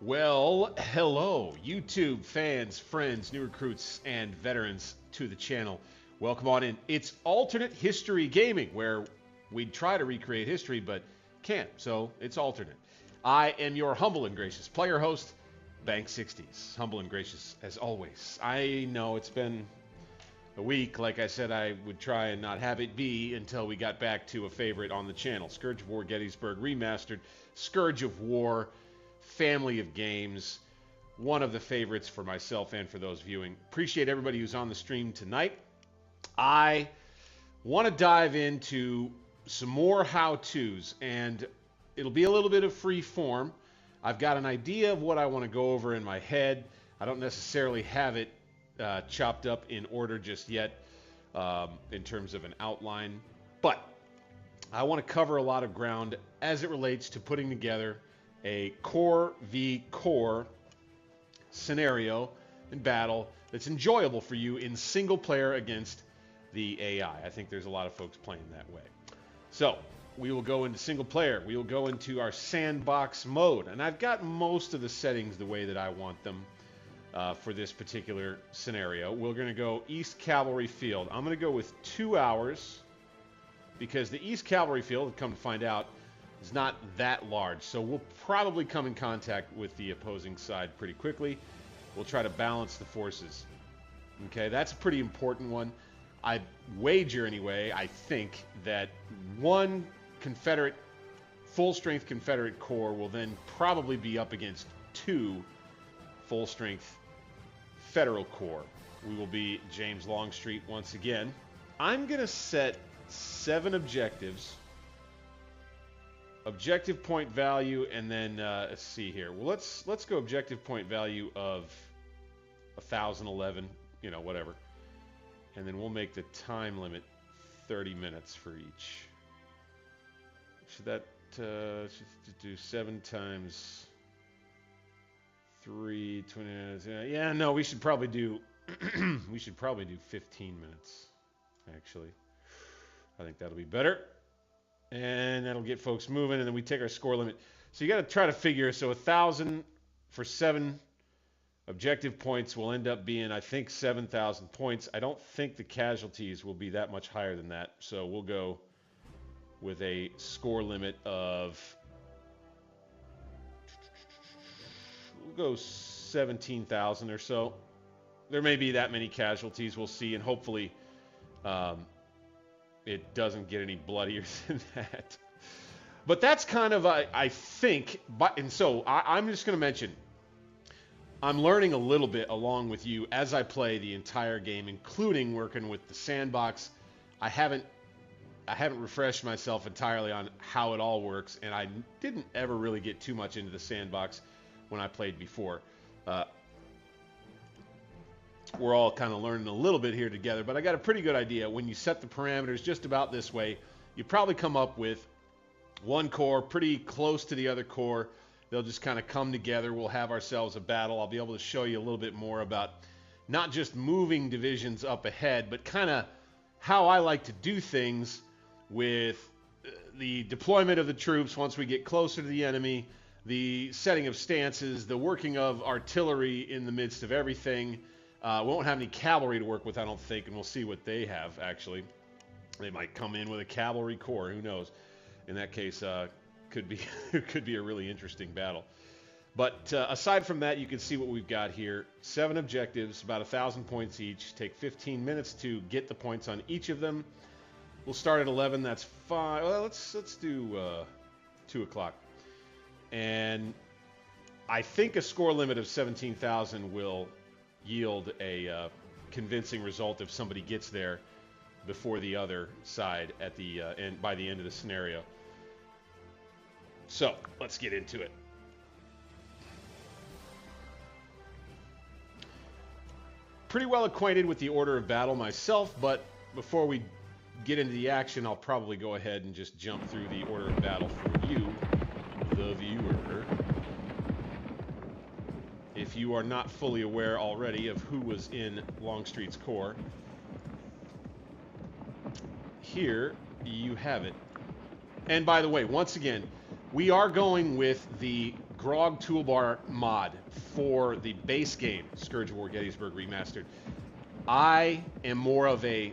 Well, hello, YouTube fans, friends, new recruits, and veterans to the channel. Welcome on in. It's alternate history gaming, where we try to recreate history, but can't, so it's alternate. I am your humble and gracious player host, Bank60s. Humble and gracious as always. I know it's been a week. Like I said, I would try and not have it be until we got back to a favorite on the channel. Scourge of War, Gettysburg, Remastered, Scourge of War, family of games, one of the favorites for myself and for those viewing. Appreciate everybody who's on the stream tonight. I want to dive into some more how-tos, and it'll be a little bit of free form. I've got an idea of what I want to go over in my head. I don't necessarily have it chopped up in order just yet in terms of an outline, but I want to cover a lot of ground as it relates to putting together a core v core scenario and battle that's enjoyable for you in single player against the AI. I think there's a lot of folks playing that way. So we will go into single player. We will go into our sandbox mode, and I've got most of the settings the way that I want them for this particular scenario. We're going to go East Cavalry Field. I'm going to go with 2 hours because the East Cavalry Field, come to find out, is not that large, so we'll probably come in contact with the opposing side pretty quickly. We'll try to balance the forces. Okay, that's a pretty important one. I wager anyway, I think, that one Confederate, full-strength Confederate corps will then probably be up against 2 full-strength Federal corps. We will be James Longstreet once again. I'm going to set 7 objectives. Objective point value, and then let's see here. Well, let's go objective point value of 1,011, you know, whatever. And then we'll make the time limit 30 minutes for each. Should that should do 7 times 3, 20 minutes? Yeah, no, we should probably do we should probably do 15 minutes. Actually, I think that'll be better. And that'll get folks moving, and then we take our score limit. So you got to try to figure, so 1,000 for 7 objective points will end up being, I think, 7,000 points. I don't think the casualties will be that much higher than that, so we'll go with a score limit of, we'll go 17,000 or so. There may be that many casualties, we'll see, and hopefully it doesn't get any bloodier than that. But that's kind of, I think, and so I'm just going to mention, I'm learning a little bit along with you as I play the entire game, including working with the sandbox. I haven't refreshed myself entirely on how it all works, and I didn't ever really get too much into the sandbox when I played before. We're all kind of learning a little bit here together, but I got a pretty good idea. When you set the parameters just about this way, you probably come up with one corps pretty close to the other corps. They'll just kind of come together. We'll have ourselves a battle. I'll be able to show you a little bit more about not just moving divisions up ahead, but kind of how I like to do things with the deployment of the troops once we get closer to the enemy, the setting of stances, the working of artillery in the midst of everything. We won't have any cavalry to work with, I don't think, and we'll see what they have, actually. They might come in with a cavalry corps, who knows. In that case, could be a really interesting battle. But aside from that, you can see what we've got here. 7 objectives, about 1,000 points each. Take 15 minutes to get the points on each of them. We'll start at 11, that's fine. Well, let's do 2 o'clock. And I think a score limit of 17,000 will yield a convincing result if somebody gets there before the other side at the end, by the end of the scenario. So let's get into it. Pretty well acquainted with the order of battle myself, but before we get into the action, I'll probably go ahead and just jump through the order of battle for you, the viewer. If you are not fully aware already of who was in Longstreet's corps, here you have it. And by the way, once again, we are going with the Grog Toolbar mod for the base game, Scourge of War Gettysburg Remastered. I am more of a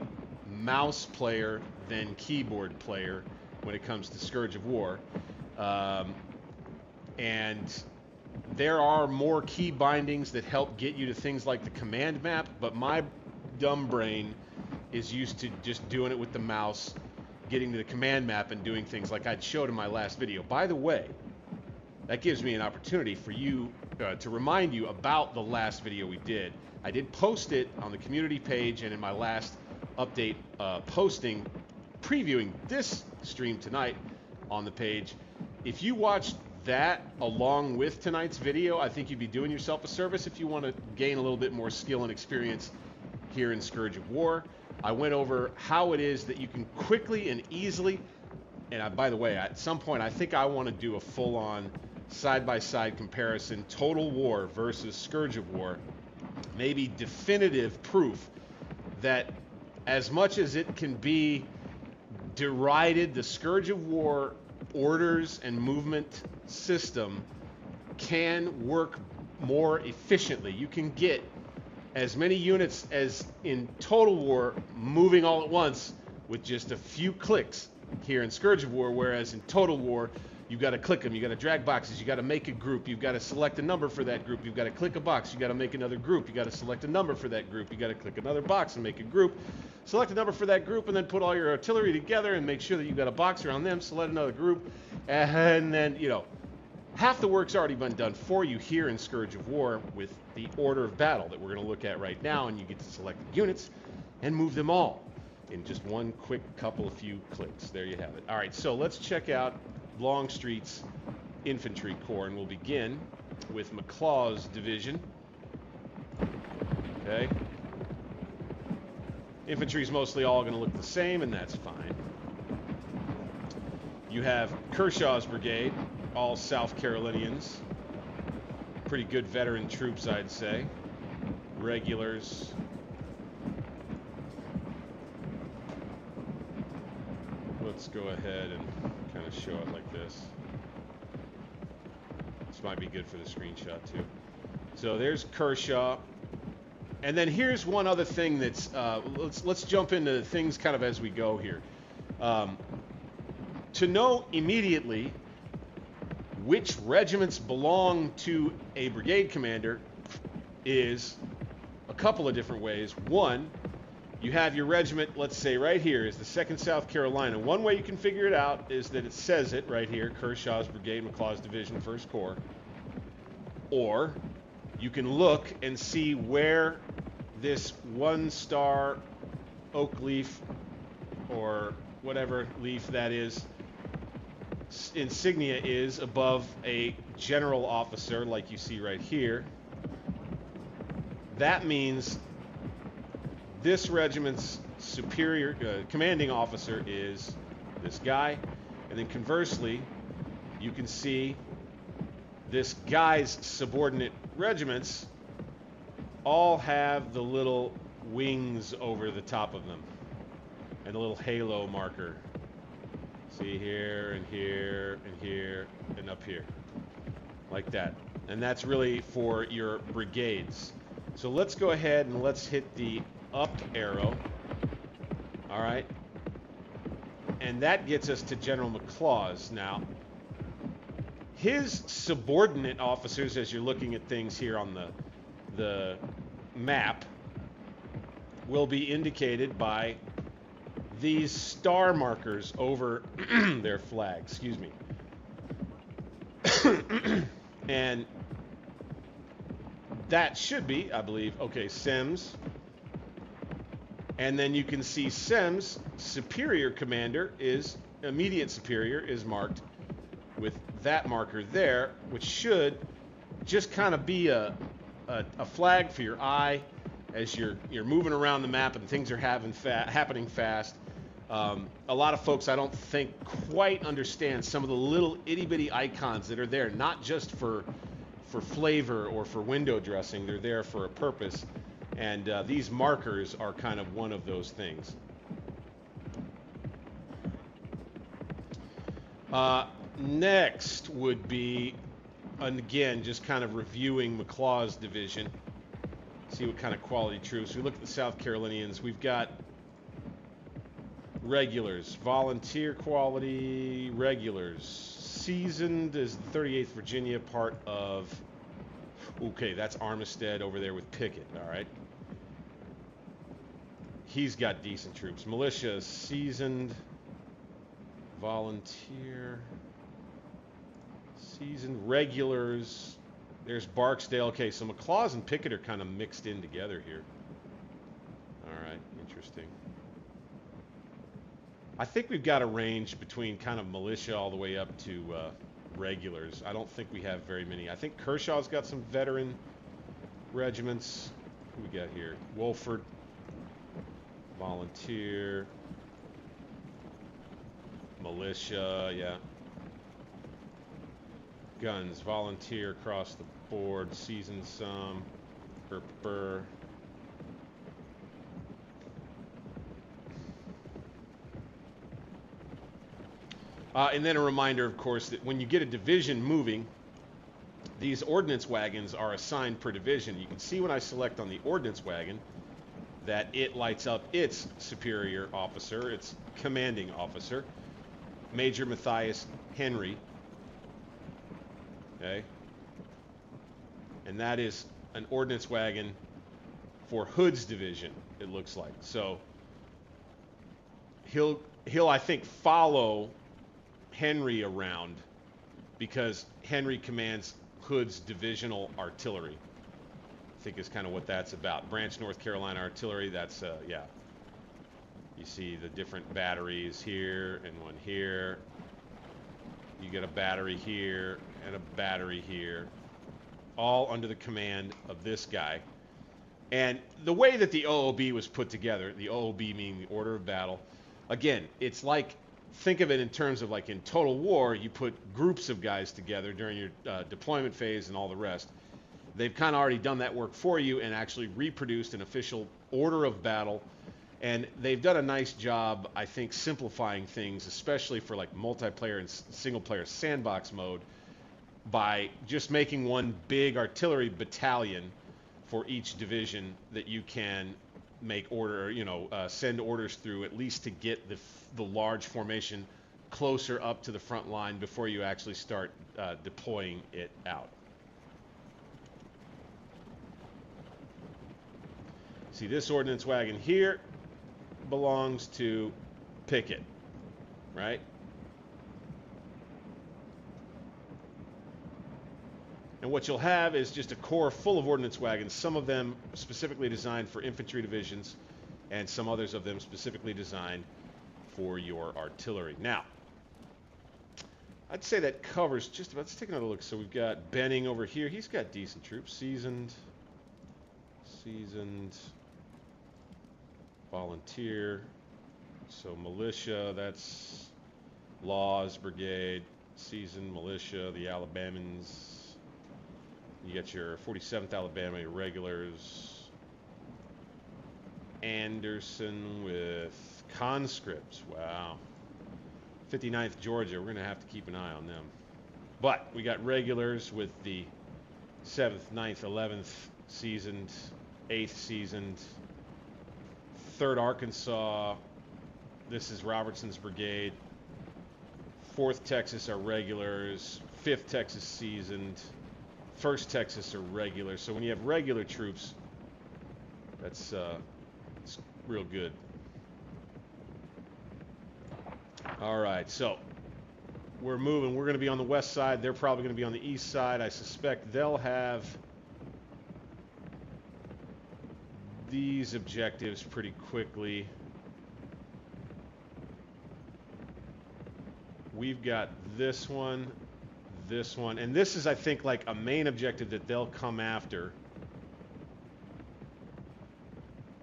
mouse player than keyboard player when it comes to Scourge of War. And there are more key bindings that help get you to things like the command map, but my dumb brain is used to just doing it with the mouse, getting to the command map and doing things like I'd showed in my last video. By the way, that gives me an opportunity for you to remind you about the last video we did. I did post it on the community page and in my last update posting previewing this stream tonight on the page. If you watched that along with tonight's video, I think you'd be doing yourself a service if you want to gain a little bit more skill and experience here in Scourge of War. I went over how it is that you can quickly and easily, and by the way, at some point I think I want to do a full-on side-by-side comparison, Total War versus Scourge of War, maybe definitive proof that as much as it can be derided, the Scourge of War orders and movement system can work more efficiently. You can get as many units as in Total War moving all at once with just a few clicks here in Scourge of War, whereas in Total War you've got to click them, you got to drag boxes, you got to make a group, you've got to select a number for that group, you've got to click a box, you got to make another group, you got to select a number for that group, you got to click another box and make a group, select a number for that group, and then put all your artillery together and make sure that you've got a box around them, select another group, and then, you know, half the work's already been done for you here in Scourge of War with the order of battle that we're going to look at right now, and you get to select the units and move them all in just one quick few clicks. There you have it. All right, so let's check out Longstreet's infantry corps, and we'll begin with McClaw's division. Okay. Infantry's mostly all going to look the same, and that's fine. You have Kershaw's brigade, all South Carolinians. Pretty good veteran troops, I'd say. Regulars. Let's go ahead and kind of show it like this. This might be good for the screenshot too. So there's Kershaw. And then here's one other thing that's, let's jump into things kind of as we go here. To know immediately which regiments belong to a brigade commander is a couple of different ways. One, you have your regiment, let's say right here is the 2nd South Carolina. One way you can figure it out is that it says it right here, Kershaw's brigade, McClaw's division, 1st Corps. Or you can look and see where this 1-star oak leaf or whatever leaf that is insignia is above a general officer like you see right here. That means this regiment's superior commanding officer is this guy, and then conversely you can see this guy's subordinate regiments all have the little wings over the top of them and a little halo marker. See here and here and here and up here, like that. And that's really for your brigades. So let's go ahead and let's hit the up arrow. All right. And that gets us to General McClaw's. Now, his subordinate officers, as you're looking at things here on the map, will be indicated by these star markers over their flag. Excuse me. And that should be, I believe, okay, Sem's. And then you can see Sem's superior commander is, immediate superior is marked with that marker there, which should just kind of be a flag for your eye as you're moving around the map and things are happening fast. A lot of folks, I don't think, quite understand some of the little itty-bitty icons that are there, not just for flavor or for window dressing. They're there for a purpose, and these markers are kind of one of those things. Next would be And again, just kind of reviewing McClaw's division. See what kind of quality troops. We look at the South Carolinians. We've got regulars, volunteer quality, regulars. Seasoned is the 38th Virginia, part of... Okay, that's Armistead over there with Pickett, all right. He's got decent troops. Militia, seasoned, volunteer, seasoned, regulars. There's Barksdale. Okay, so McClaw's and Pickett are kind of mixed in together here. All right, interesting. I think we've got a range between kind of militia all the way up to regulars. I don't think we have very many. I think Kershaw's got some veteran regiments. Who we got here? Wolford, volunteer, militia, yeah. Guns, volunteer across the board, seasoned some, burr. And then a reminder, of course, that when you get a division moving, these ordnance wagons are assigned per division. You can see when I select on the ordnance wagon that it lights up its superior officer, its commanding officer, Major Matthias Henry. Okay? And that is an ordnance wagon for Hood's division, it looks like. So he'll I think follow Henry around because Henry commands Hood's divisional artillery. I think is kind of what that's about. Branch North Carolina Artillery, that's yeah. You see the different batteries here and one here. You get a battery here and a battery here, all under the command of this guy. And the way that the OOB was put together, the OOB meaning the order of battle, again, it's like, think of it in terms of like in Total War, you put groups of guys together during your deployment phase and all the rest. They've kind of already done that work for you and actually reproduced an official order of battle. And they've done a nice job, I think, simplifying things, especially for like multiplayer and single-player sandbox mode, by just making one big artillery battalion for each division that you can make order, send orders through, at least to get the large formation closer up to the front line before you actually start deploying it out. See, this ordnance wagon here belongs to Pickett, right? And what you'll have is just a corps full of ordnance wagons, some of them specifically designed for infantry divisions, and some others of them specifically designed for your artillery. Now, I'd say that covers just about. Let's take another look. So we've got Benning over here. He's got decent troops. Seasoned. Volunteer. So militia, that's Laws Brigade. Seasoned militia, the Alabamans. You got your 47th Alabama regulars. Anderson with conscripts. Wow. 59th Georgia. We're going to have to keep an eye on them. But we got regulars with the 7th, 9th, 11th seasoned, 8th seasoned, 3rd Arkansas. This is Robertson's brigade. 4th Texas are regulars. 5th Texas seasoned. 1st Texas are regular. So when you have regular troops, that's it's real good. All right, so we're moving. We're going to be on the west side. They're probably going to be on the east side. I suspect they'll have these objectives pretty quickly. We've got this one, and this is, I think, like a main objective that they'll come after.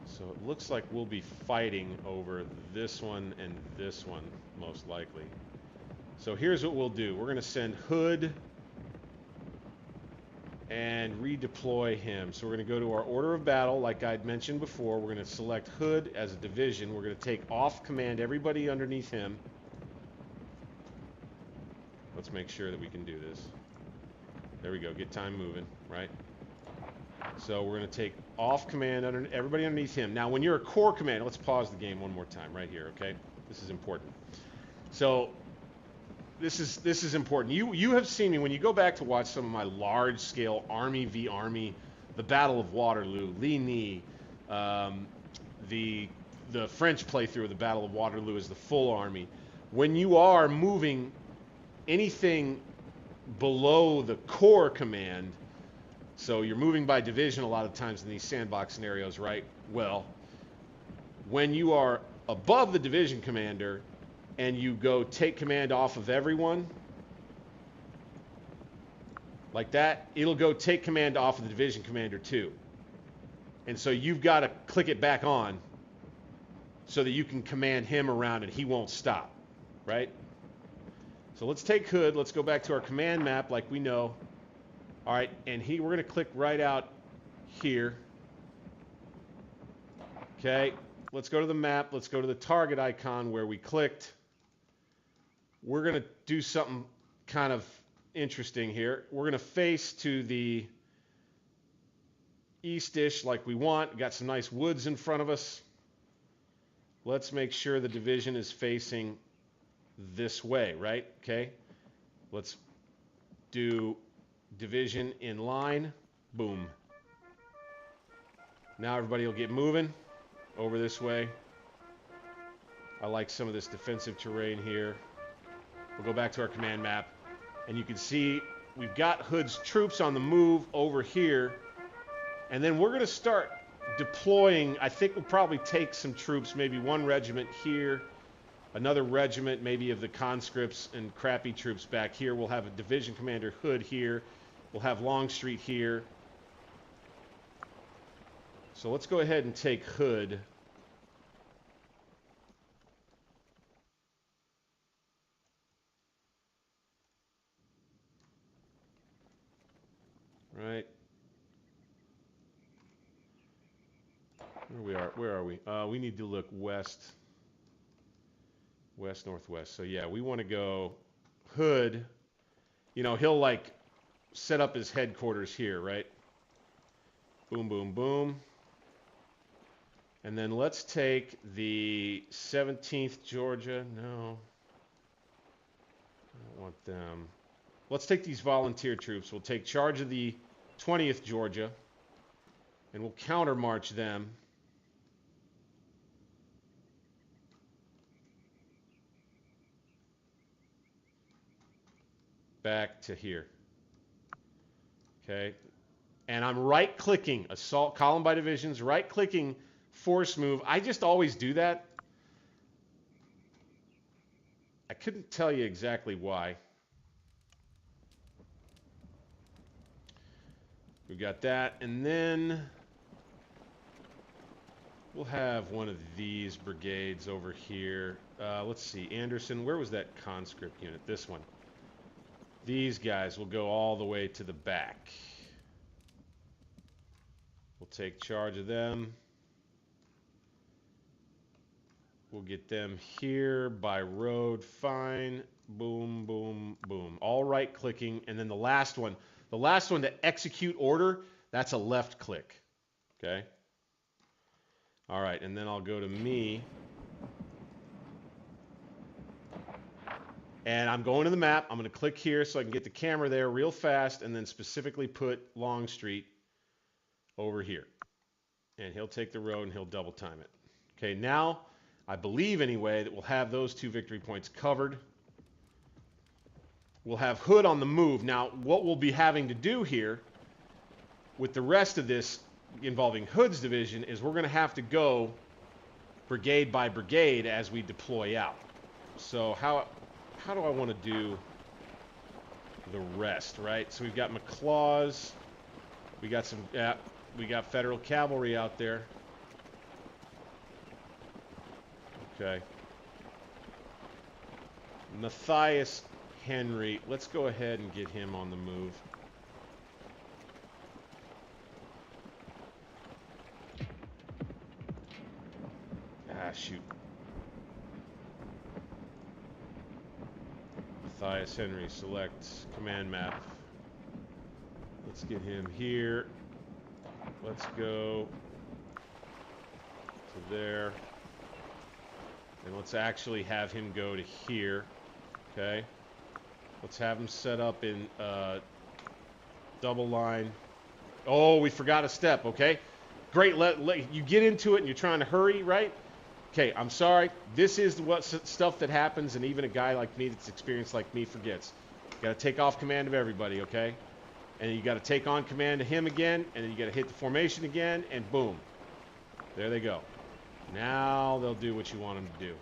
So it looks like we'll be fighting over this one and this one, most likely. So here's what we'll do. We're going to send Hood and redeploy him. So we're going to go to our order of battle, like I'd mentioned before. We're going to select Hood as a division. We're going to take off command everybody underneath him. Let's make sure that we can do this. There we go. Get time moving, right? So we're going to take off command under everybody underneath him. Now, when you're a core command, let's pause the game one more time right here, okay? This is important. So this is important. You have seen me when you go back to watch some of my large-scale Army v. Army, the Battle of Waterloo, Ligny, the French playthrough of the Battle of Waterloo is the full army. When you are moving anything below the core command, so you're moving by division a lot of times in these sandbox scenarios, right? Well, when you are above the division commander and you go take command off of everyone, like that, it'll go take command off of the division commander too. And so you've got to click it back on so that you can command him around and he won't stop, right? So let's take HUD. Let's go back to our command map like we know. All right, and we're going to click right out here. Okay, let's go to the map. Let's go to the target icon where we clicked. We're going to do something kind of interesting here. We're going to face to the east-ish like we want. We've got some nice woods in front of us. Let's make sure the division is facing this way, right? Okay, let's do division in line. Boom. Now everybody will get moving over this way. I like some of this defensive terrain here. We'll go back to our command map, and you can see we've got HUD's troops on the move over here, and then we're going to start deploying. I think we'll probably take some troops, maybe one regiment here, another regiment maybe of the conscripts and crappy troops back here. We'll have a division commander HUD here. We'll have Longstreet here. So let's go ahead and take HUD. Right. Where are we? We need to look west, northwest. So yeah, we want to go HUD. You know, he'll like set up his headquarters here, right? Boom, boom, boom. And then let's take the 17th Georgia. No, I don't want them. Let's take these volunteer troops. We'll take charge of the 20th Georgia, and we'll counter-march them. Back to here. Okay. And I'm right-clicking, assault column by divisions, right-clicking force move. I just always do that. I couldn't tell you exactly why. We've got that, and then we'll have one of these brigades over here. Let's see, Anderson, where was that conscript unit? This one. These guys will go all the way to the back. We'll take charge of them. We'll get them here by road. Fine. Boom, boom, boom. All right clicking. And then the last one to execute order, that's a left click. Okay? All right, and then I'll go to me. And I'm going to the map. I'm going to click here so I can get the camera there real fast and then specifically put Longstreet over here. And he'll take the road and he'll double time it. Okay, now I believe anyway that we'll have those 2 victory points covered. We'll have HUD on the move. Now, what we'll be having to do here with the rest of this involving HUD's division is we're going to have to go brigade by brigade as we deploy out. So how do I want to do the rest, right? So we've got McClaws. We got some, we got Federal cavalry out there. Okay. Matthias Henry. Let's go ahead and get him on the move. Ah, shoot. Matthias Henry, select command map. Let's get him here. Let's go to there. And let's actually have him go to here. Okay. Let's have him set up in double line. Oh, we forgot a step, okay? Great, you get into it and you're trying to hurry, right? Okay, I'm sorry. This is what stuff that happens, and even a guy like me that's experienced like me forgets. You got to take off command of everybody, okay? And you got to take on command of him again, and then you got to hit the formation again, and boom. There they go. Now they'll do what you want them to do.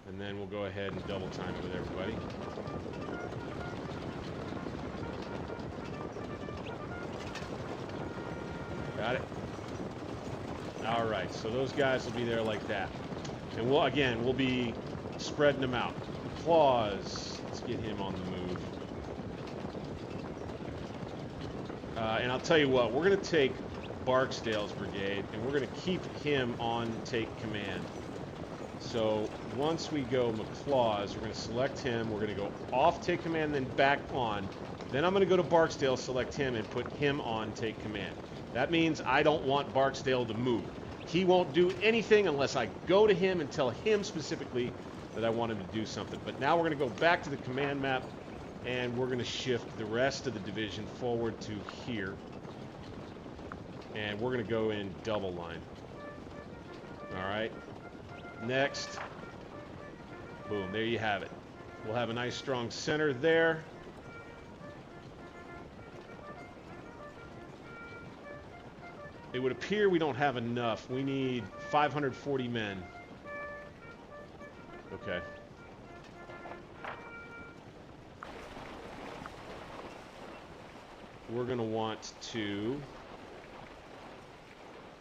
And then we'll go ahead and double time it with everybody. Got it? All right, so those guys will be there like that. And we'll be spreading them out. Claws, let's get him on the move. And I'll tell you what, we're going to take Barksdale's brigade, and we're going to keep him on take command. So once we go McClaws, we're going to select him. We're going to go off take command, then back on. Then I'm going to go to Barksdale, select him, and put him on take command. That means I don't want Barksdale to move. He won't do anything unless I go to him and tell him specifically that I want him to do something. But now we're going to go back to the command map, and we're going to shift the rest of the division forward to here. And we're going to go in double line. All right. Next. Boom. There you have it. We'll have a nice strong center there. It would appear we don't have enough. We need 540 men. Okay. We're going to want to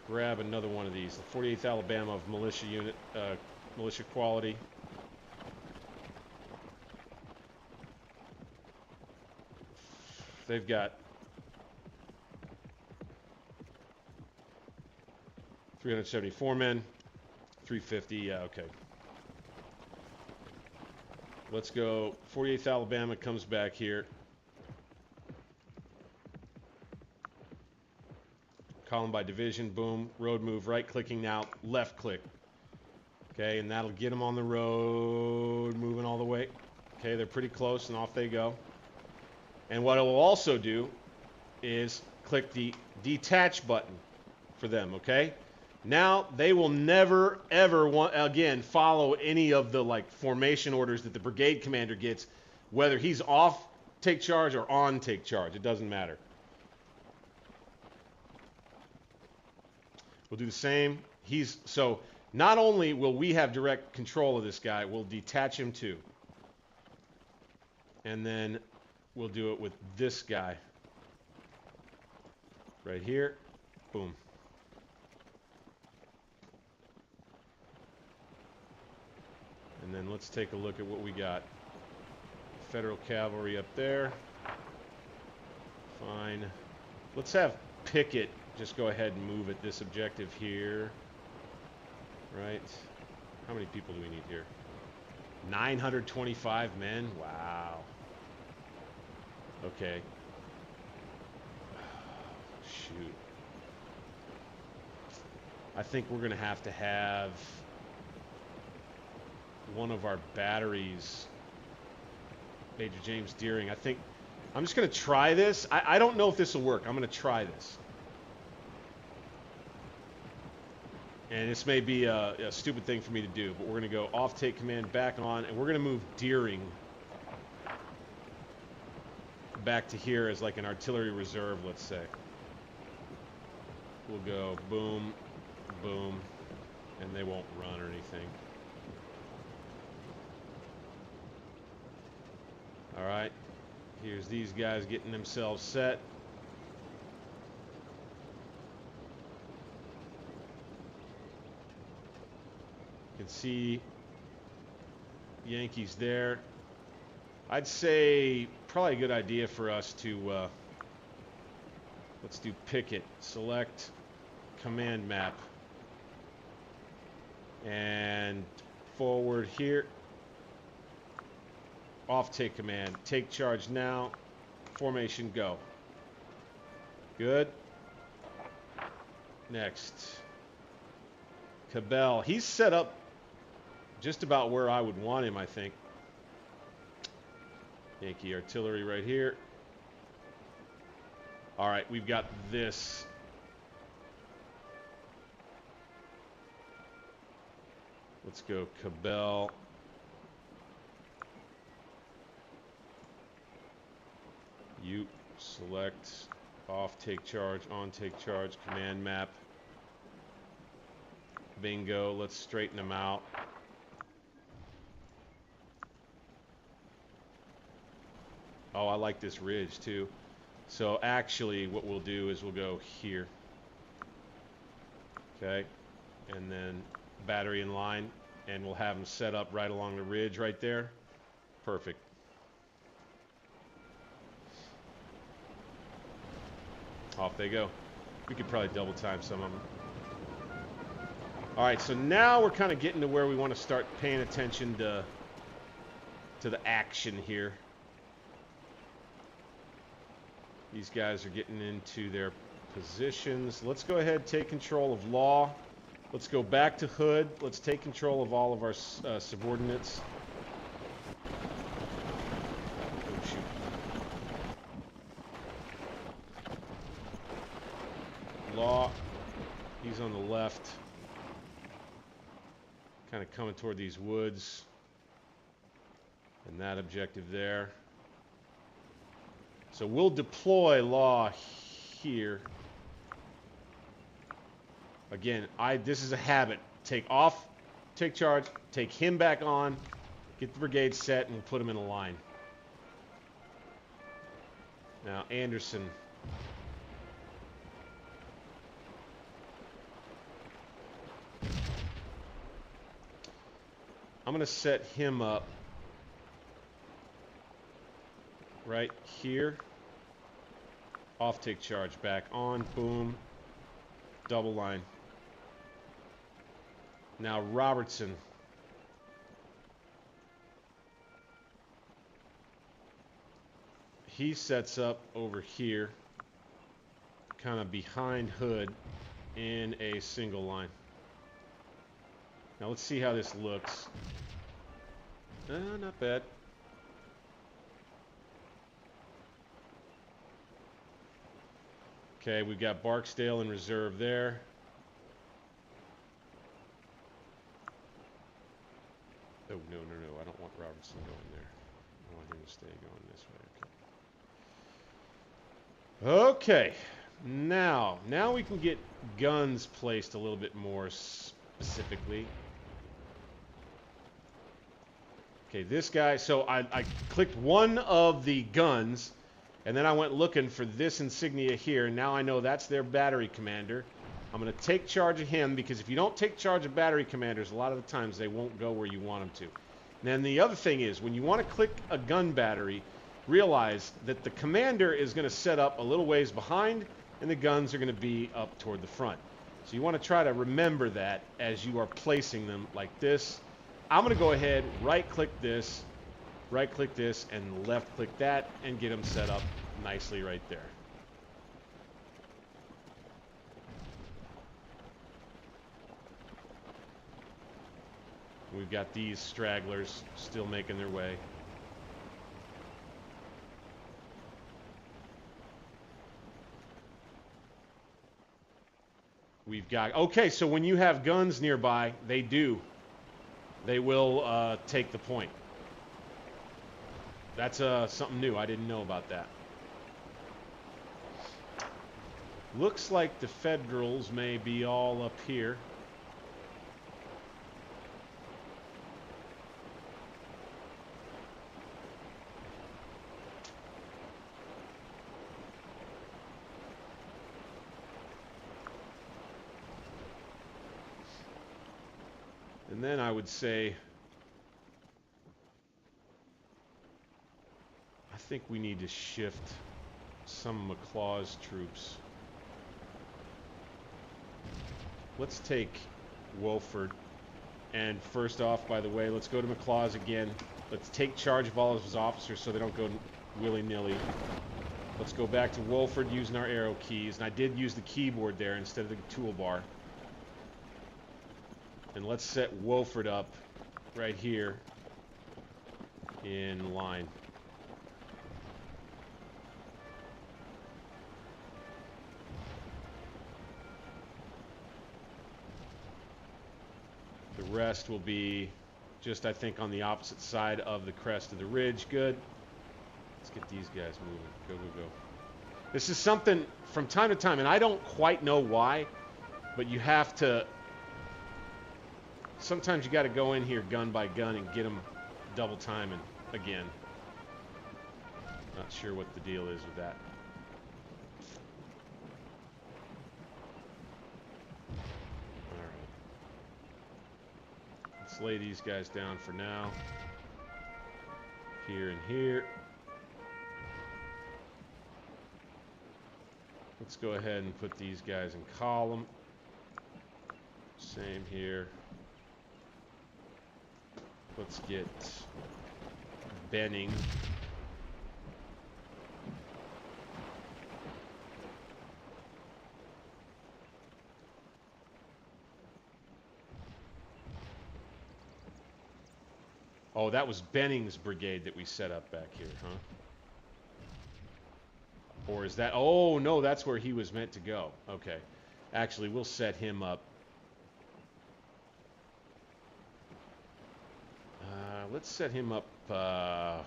grab another one of these. The 48th Alabama of militia unit, militia quality. They've got 374 men, 350, yeah, okay. Let's go. 48th Alabama comes back here. Column by division, boom, road move, right-clicking now, left-click. Okay, and that'll get them on the road, moving all the way. Okay, they're pretty close, and off they go. And what it will also do is click the detach button for them, okay? Now, they will never, ever, again, follow any of the, like, formation orders that the brigade commander gets, whether he's off take charge or on take charge. It doesn't matter. We'll do the same. So not only will we have direct control of this guy, we'll detach him too. And then we'll do it with this guy. Right here. Boom. And then let's take a look at what we got. Federal cavalry up there. Fine. Let's have Pickett just go ahead and move at this objective here. Right? How many people do we need here? 925 men? Wow. Okay. Shoot. I think we're going to have one of our batteries, Major James Deering. I'm just going to try this. I don't know if this will work. I'm going to try this. And this may be a stupid thing for me to do, but we're going to go off take command, back on, and we're going to move Deering back to here as like an artillery reserve, let's say. We'll go boom, boom, and they won't run or anything. All right, here's these guys getting themselves set. You can see Yankees there. I'd say probably a good idea for us to let's do Pickett. Select command map and forward here. Off take command. Take charge now. Formation, go. Good. Next. Cabell. He's set up just about where I would want him, I think. Yankee artillery right here. All right, we've got this. Let's go Cabell. You select off, take charge, on, take charge, command map. Bingo, let's straighten them out. Oh, I like this ridge too. So actually what we'll do is we'll go here. Okay, and then battery in line, and we'll have them set up right along the ridge right there. Perfect. Off they go. We could probably double time some of them. All right, so now we're kind of getting to where we want to start paying attention to the action here. These guys are getting into their positions. Let's go ahead and take control of Law. Let's go back to Hood. Let's take control of all of our subordinates. Oh, shoot. Law, he's on the left. Kind of coming toward these woods. And that objective there. So we'll deploy Law here. Again, this is a habit. Take off, take charge, take him back on, get the brigade set, and we'll put him in a line. Now, Anderson. I'm going to set him up right here. Off, take charge, back on, boom, double line. Now Robertson. He sets up over here, kind of behind Hood in a single line. Now let's see how this looks. Not bad. Okay, we've got Barksdale in reserve there. Oh, no, I don't want Robertson going there. I want him to stay going this way. Okay. Now we can get guns placed a little bit more specifically. Okay, this guy, so I clicked one of the guns, and then I went looking for this insignia here, and now I know that's their battery commander. I'm going to take charge of him, because if you don't take charge of battery commanders, a lot of the times they won't go where you want them to. And then the other thing is, when you want to click a gun battery, realize that the commander is going to set up a little ways behind, and the guns are going to be up toward the front. So you want to try to remember that as you are placing them like this. I'm going to go ahead, right-click this, and left-click that, and get them set up nicely right there. We've got these stragglers still making their way. We've got, okay, so when you have guns nearby, they will take the point. That's something new. I didn't know about that. Looks like the Federals may be all up here. And then I would say, I think we need to shift some of McClaw's troops. Let's take Wolford. And first off, by the way, let's go to McClaw's again. Let's take charge of all of his officers so they don't go willy-nilly. Let's go back to Wolford using our arrow keys. And I did use the keyboard there instead of the toolbar. And let's set Wolford up right here in line. The rest will be just, I think, on the opposite side of the crest of the ridge. Good. Let's get these guys moving. Go, go, go. This is something from time to time, and I don't quite know why, but you have to... Sometimes you got to go in here gun by gun and get them double timing again. Not sure what the deal is with that. Let's lay these guys down for now. Here and here. Let's go ahead and put these guys in column. Same here. Let's get Benning. Oh, that was Benning's brigade that we set up back here, huh? Or is that... Oh, no, that's where he was meant to go. Okay. Actually, we'll set him up. Let's set him up... Let's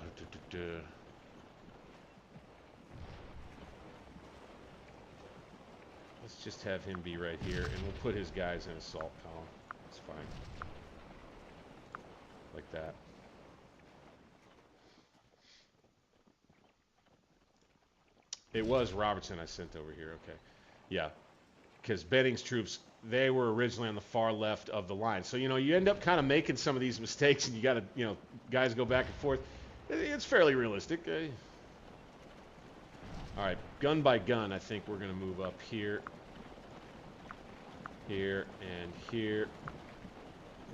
just have him be right here, and we'll put his guys in assault column. It's fine. Like that. It was Robertson I sent over here. Okay. Yeah. Because Benning's troops, they were originally on the far left of the line. So, you know, you end up kind of making some of these mistakes, and you got to, you know, guys go back and forth. It's fairly realistic. All right. Gun by gun, I think we're going to move up here. Here and here.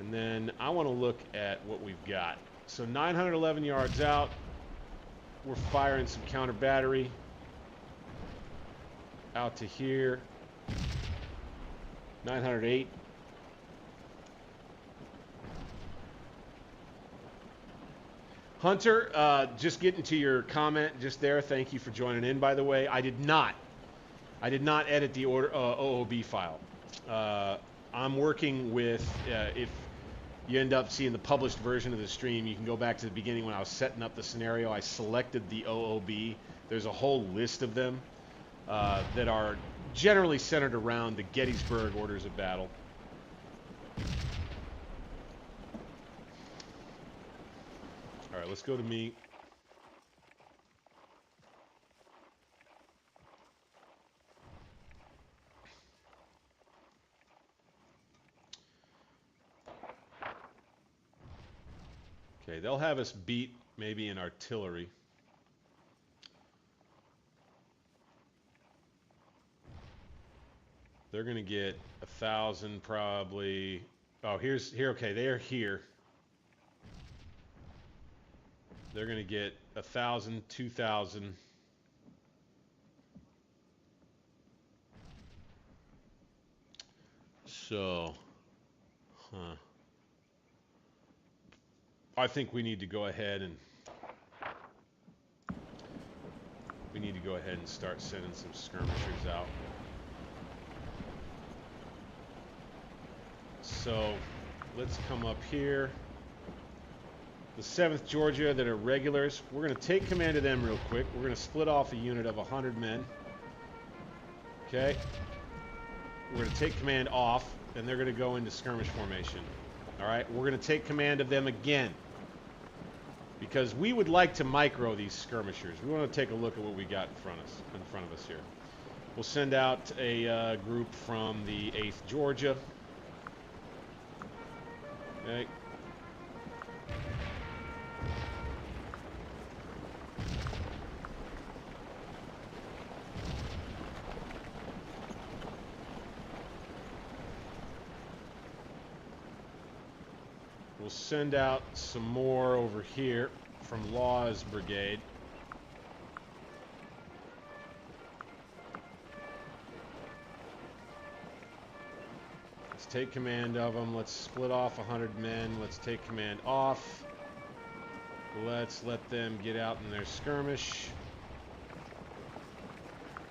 And then I want to look at what we've got. So 911 yards out. We're firing some counter battery. Out to here. 908. Hunter, just getting to your comment just there. Thank you for joining in, by the way. I did not edit the order OOB file. I'm working with, if you end up seeing the published version of the stream, you can go back to the beginning when I was setting up the scenario. I selected the OOB. There's a whole list of them that are generally centered around the Gettysburg orders of battle. All right, let's go to me. Okay, they'll have us beat maybe in artillery. They're going to get 1,000 probably. Oh, here. Okay, they're here. They're going to get 1,000, 2,000. So, I think we need to go ahead and start sending some skirmishers out. So let's come up here. The 7th Georgia that are regulars, we're going to take command of them real quick. We're going to split off a unit of 100 men. Okay. We're going to take command off, and they're going to go into skirmish formation. All right. We're going to take command of them again, because we would like to micro these skirmishers. We want to take a look at what we got in front of us here. We'll send out a group from the 8th Georgia. Okay. We'll send out some more over here from Law's brigade. Let's take command of them. Let's split off 100 men. Let's take command off. Let's let them get out in their skirmish.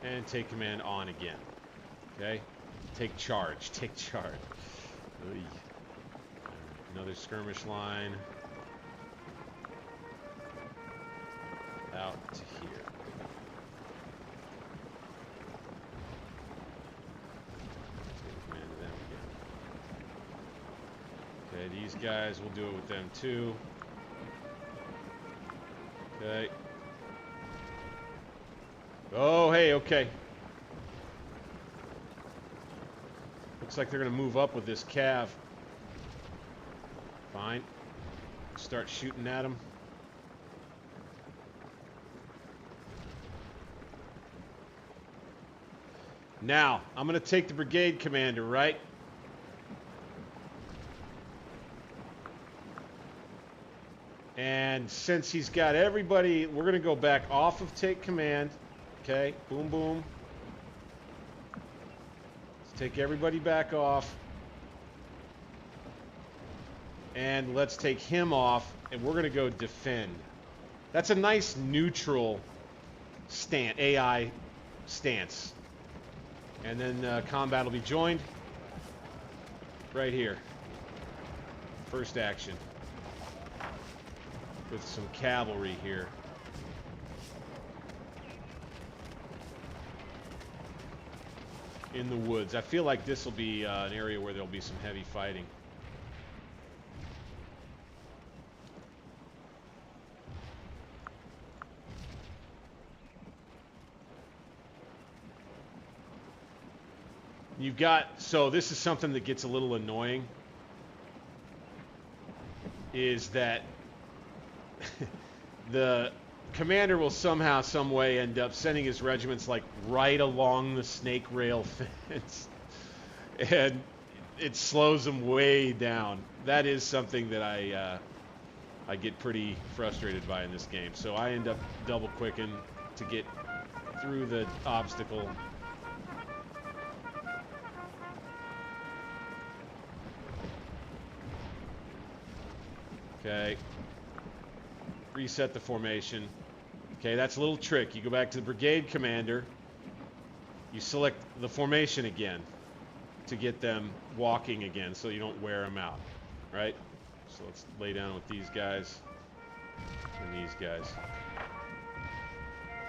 And take command on again. Okay? Take charge. Take charge. Oy. Another skirmish line. Out to here. Take command of them again. Okay, these guys, we'll do it with them too. Okay. Oh, hey, okay. Looks like they're going to move up with this cav. Fine. Start shooting at them. Now, I'm going to take the brigade commander, right? And since he's got everybody, we're going to go back off of take command. Okay, boom, boom. Let's take everybody back off. And let's take him off, and we're going to go defend. That's a nice neutral AI stance. And then combat will be joined right here. First action. With some cavalry here. In the woods. I feel like this will be an area where there'll be some heavy fighting. You've got, so this is something that gets a little annoying, is that the commander will somehow, some way end up sending his regiments like right along the snake rail fence, and it slows them way down. That is something that I get pretty frustrated by in this game. So I end up double clicking to get through the obstacle. Okay. Reset the formation. Okay, that's a little trick. You go back to the brigade commander. You select the formation again to get them walking again so you don't wear them out. Right? So let's lay down with these guys and these guys.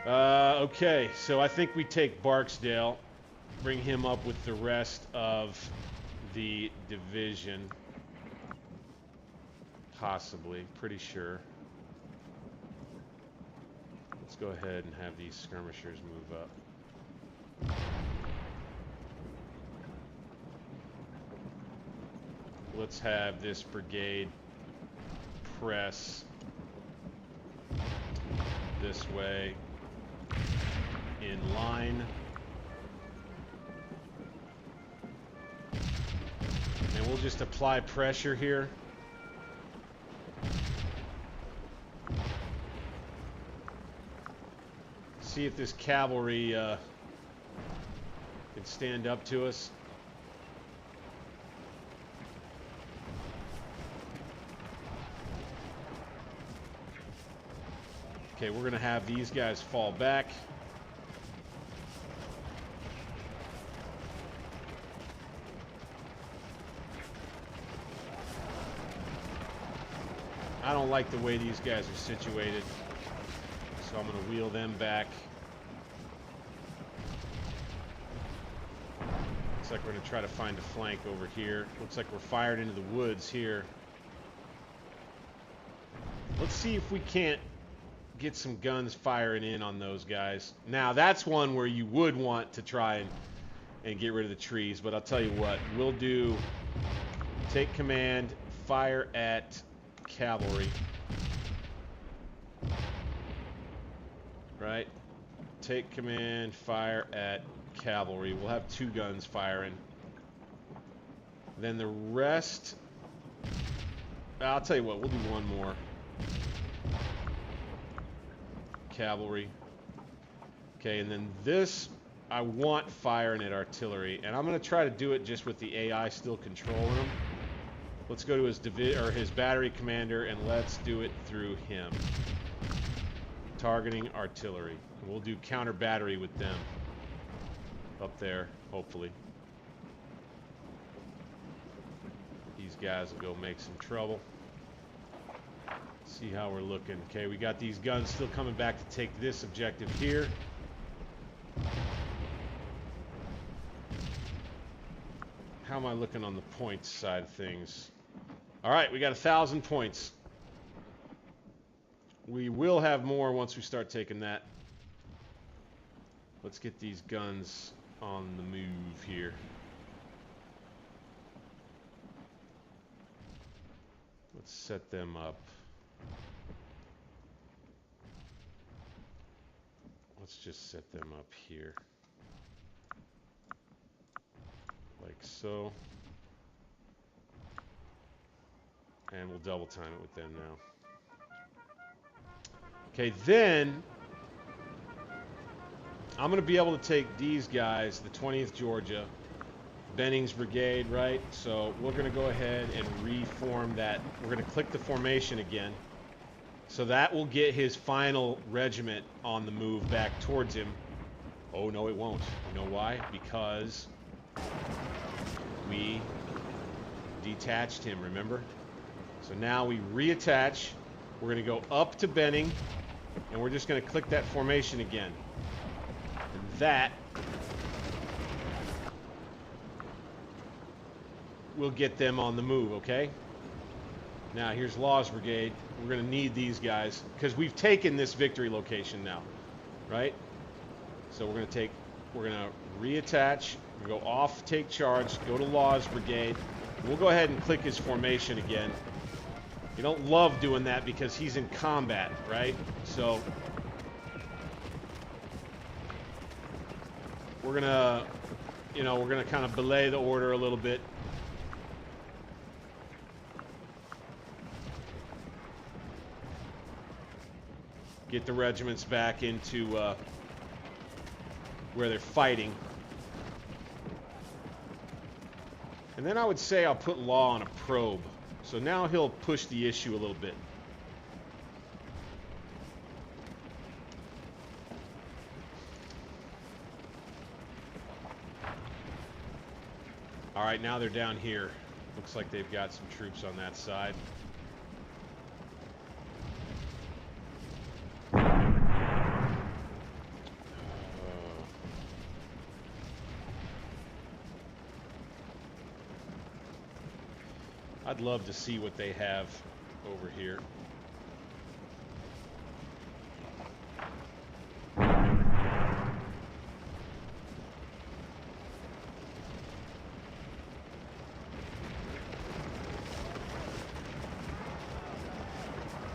Okay, so I think we take Barksdale, bring him up with the rest of the division. Possibly, pretty sure. Let's go ahead and have these skirmishers move up. Let's have this brigade press this way in line. And we'll just apply pressure here. See if this cavalry can stand up to us. Okay, we're going to have these guys fall back. I don't like the way these guys are situated, so I'm going to wheel them back. Looks like we're going to try to find a flank over here. Looks like we're fired into the woods here. Let's see if we can't get some guns firing in on those guys. Now, that's one where you would want to try and get rid of the trees, but I'll tell you what. We'll do take command, fire at cavalry. Right? Take command, fire at cavalry. We'll have 2 guns firing. Then the rest, I'll tell you what, we'll do one more. Cavalry. Okay, and then this I want firing at artillery, and I'm going to try to do it just with the AI still controlling him. Let's go to his battery commander, and let's do it through him. Targeting artillery. And we'll do counter battery with them. Up there, hopefully. These guys will go make some trouble. See how we're looking. Okay, we got these guns still coming back to take this objective here. How am I looking on the points side of things? All right, we got 1,000 points. We will have more once we start taking that. Let's get these guns on the move here. Let's set them up. Let's just set them up here. Like so. And we'll double time it with them now. Okay, then I'm going to be able to take these guys, the 20th Georgia, Benning's brigade, right? So we're going to go ahead and reform that. We're going to click the formation again. So that will get his final regiment on the move back towards him. Oh, no, it won't. You know why? Because we detached him, remember? So now we reattach. We're going to go up to Benning, and we're just going to click that formation again. And that will get them on the move, okay? Now, here's Law's brigade. We're going to need these guys because we've taken this victory location now, right? So we're going to reattach. We'll go off, take charge, go to Law's brigade. We'll go ahead and click his formation again. You don't love doing that because he's in combat, right? So we're gonna, we're gonna kind of belay the order a little bit. Get the regiments back into where they're fighting. And then I would say I'll put Law on a probe. So now he'll push the issue a little bit. All right, now they're down here. Looks like they've got some troops on that side. I'd love to see what they have over here.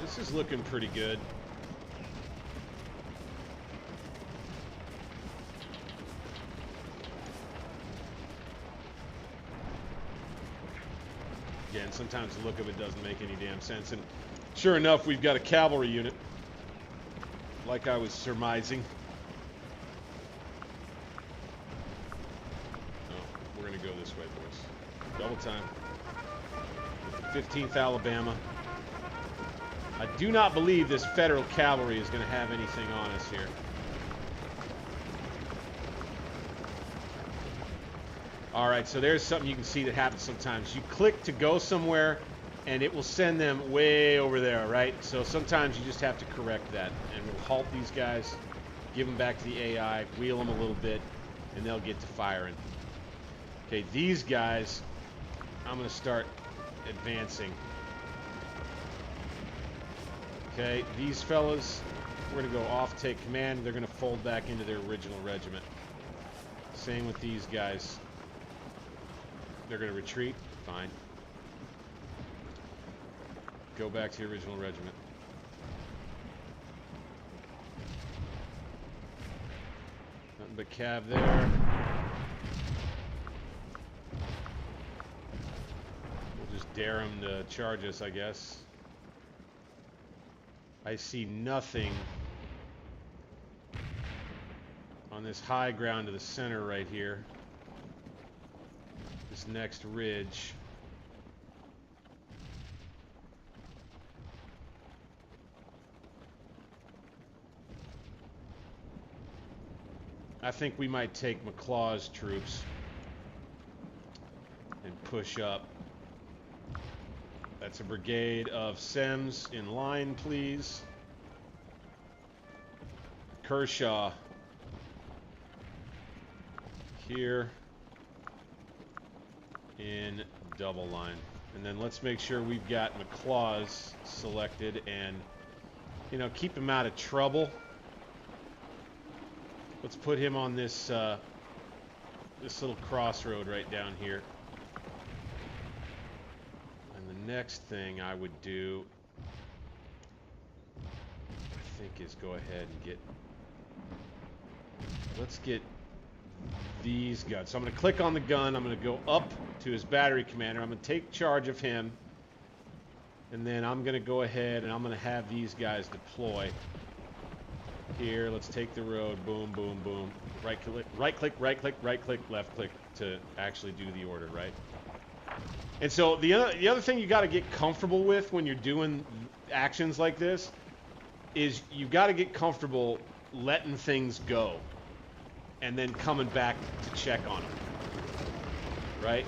This is looking pretty good. Again, sometimes the look of it doesn't make any damn sense. And sure enough, we've got a cavalry unit, like I was surmising. Oh, we're going to go this way, boys. Double time. With the 15th Alabama. I do not believe this federal cavalry is going to have anything on us here. All right, so there's something you can see that happens sometimes. You click to go somewhere, and it will send them way over there, right? So sometimes you just have to correct that. And we'll halt these guys, give them back to the AI, wheel them a little bit, and they'll get to firing. Okay, these guys, I'm going to start advancing. Okay, these fellas, we're going to go off, take command. They're going to fold back into their original regiment. Same with these guys. They're going to retreat. Fine. Go back to your original regiment. Nothing but cav there. We'll just dare them to charge us, I guess. I see nothing on on this high ground to the center right here. This next ridge. I think we might take McClaw's troops and push up. That's a brigade of SEMs in line, please. Kershaw here in double line. And then let's make sure we've got McClaw's selected and, you know, keep him out of trouble. Let's put him on this this little crossroad right down here. And the next thing I would do, I think, is go ahead and get... Let's get these guns. So I'm going to click on the gun. I'm going to go up to his battery commander. I'm going to take charge of him. And then I'm going to go ahead and I'm going to have these guys deploy. Here, let's take the road. Boom, boom, boom. Right click, right click, right click, right click, left click to actually do the order, right? And so the other thing you got to get comfortable with when you're doing actions like this is you got to get comfortable letting things go and then coming back to check on them, right?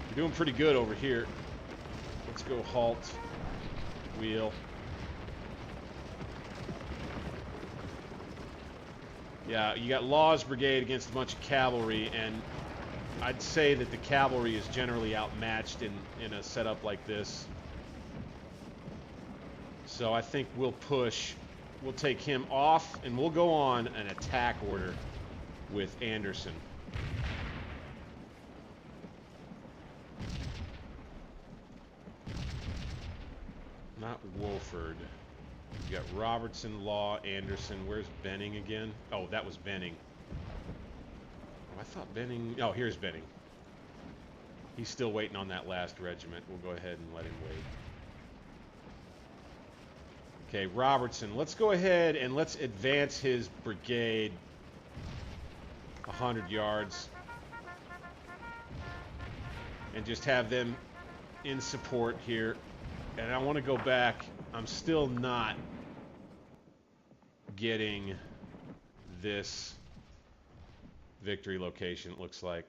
You're doing pretty good over here. Let's go halt, wheel. Yeah, you got Law's brigade against a bunch of cavalry, and I'd say that the cavalry is generally outmatched in a setup like this. So I think we'll push. We'll take him off, and we'll go on an attack order with Anderson. Not Wolford. You got Robertson, Law, Anderson. Where's Benning again? Oh, that was Benning. Oh, I thought Benning... Oh, here's Benning. He's still waiting on that last regiment. We'll go ahead and let him wait. Okay, Robertson. Let's go ahead and let's advance his brigade 100 yards. And just have them in support here. And I want to go back. I'm still not getting this victory location, it looks like.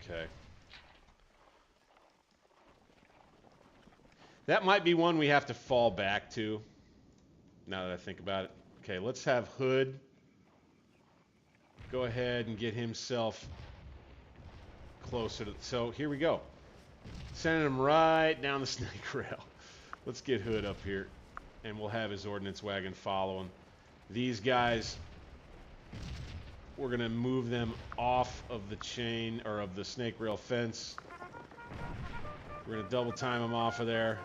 Okay. That might be one we have to fall back to, now that I think about it. Okay, let's have Hood go ahead and get himself closer to... So here we go. Sending him right down the snake rail. Let's get Hood up here, and we'll have his ordnance wagon follow him. These guys, we're going to move them off of the chain, or of the snake rail fence. We're going to double time them off of there.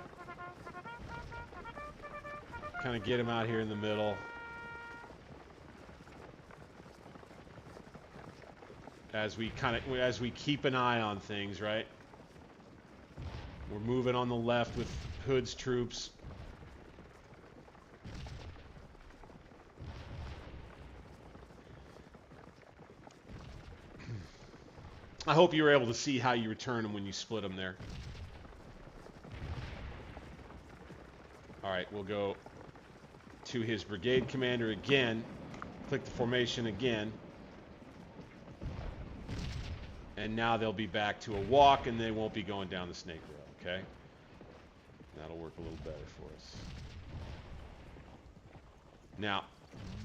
Kind of get him out here in the middle. As we keep an eye on things, right? We're moving on the left with Hood's troops. I hope you were able to see how you return them when you split them there. All right, we'll go to his brigade commander again. Click the formation again. And now they'll be back to a walk, and they won't be going down the snake rail, okay? That'll work a little better for us. Now,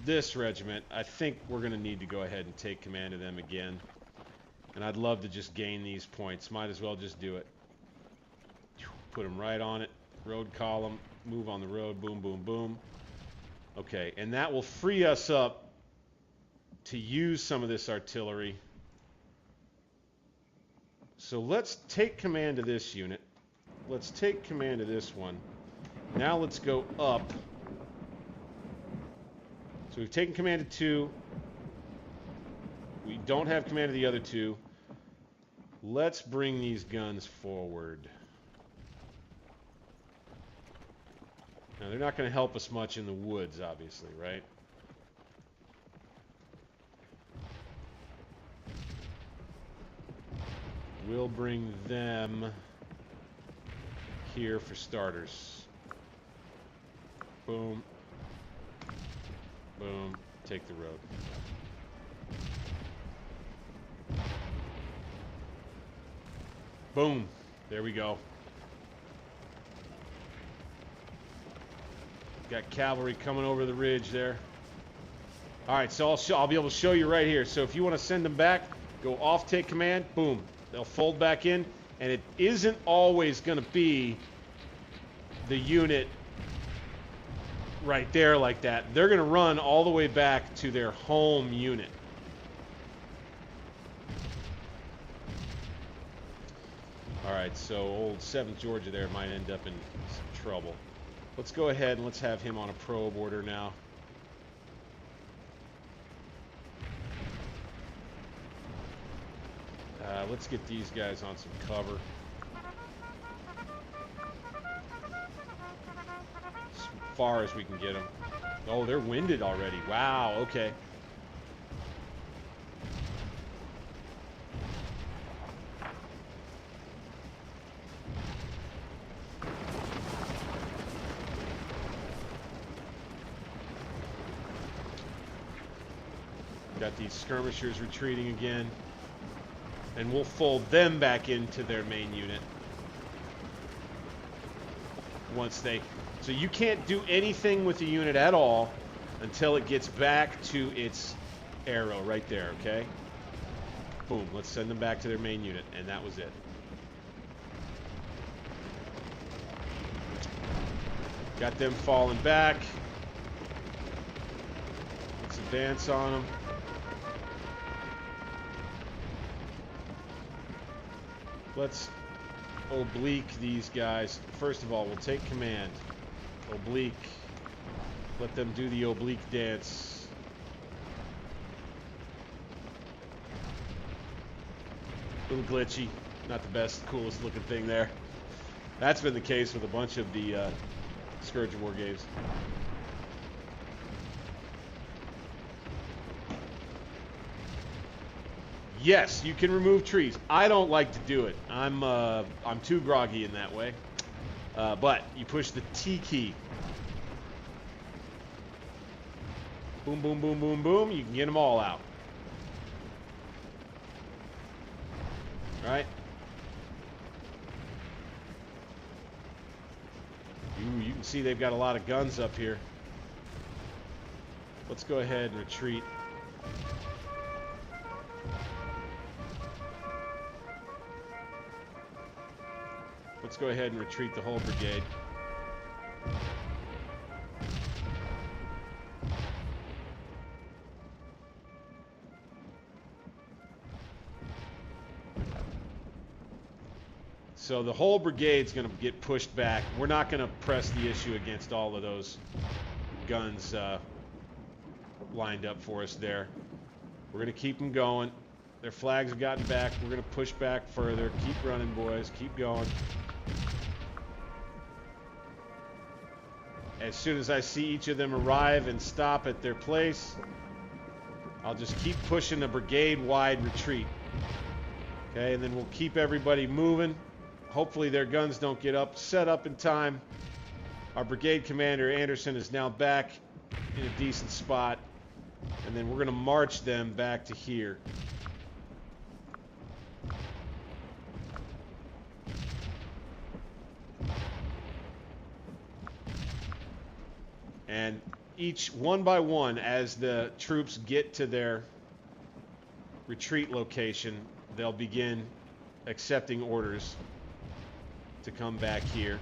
this regiment, I think we're going to need to go ahead and take command of them again. And I'd love to just gain these points. Might as well just do it. Put them right on it. Road column. Move on the road. Boom, boom, boom. Okay, and that will free us up to use some of this artillery. So let's take command of this unit. Let's take command of this one. Now let's go up. So we've taken command of 2. We don't have command of the other 2. Let's bring these guns forward. Now, they're not going to help us much in the woods, obviously, right? We'll bring them here for starters. Boom. Boom. Take the road. Boom. There we go. Got cavalry coming over the ridge there. All right, so I'll be able to show you right here. So if you want to send them back, go off take command, boom. They'll fold back in, and it isn't always going to be the unit right there like that. They're going to run all the way back to their home unit. All right, so old 7th Georgia there might end up in some trouble. Let's go ahead and let's have him on a probe order now. Let's get these guys on some cover. As far as we can get them. Oh, they're winded already. Wow, okay. Got these skirmishers retreating again. And we'll fold them back into their main unit. Once they... So you can't do anything with the unit at all until it gets back to its arrow right there, okay? Boom, let's send them back to their main unit, and that was it. Got them falling back. Let's advance on them. Let's oblique these guys. First of all, we'll take command. Oblique. Let them do the oblique dance. A little glitchy. Not the best, coolest looking thing there. That's been the case with a bunch of the Scourge of War games. Yes, you can remove trees. I don't like to do it. I'm too groggy in that way. But you push the T key. Boom, boom, boom, boom, boom. You can get them all out. All right? Ooh, you can see they've got a lot of guns up here. Let's go ahead and retreat. Let's go ahead and retreat the whole brigade. So the whole brigade's going to get pushed back. We're not going to press the issue against all of those guns lined up for us there. We're going to keep them going. Their flags have gotten back. We're going to push back further. Keep running, boys. Keep going. As soon as I see each of them arrive and stop at their place, I'll just keep pushing a brigade-wide retreat. Okay, and then we'll keep everybody moving. Hopefully their guns don't get set up in time. Our brigade commander, Anderson, is now back in a decent spot. And then we're going to march them back to here. And each one by one, as the troops get to their retreat location, they'll begin accepting orders to come back here.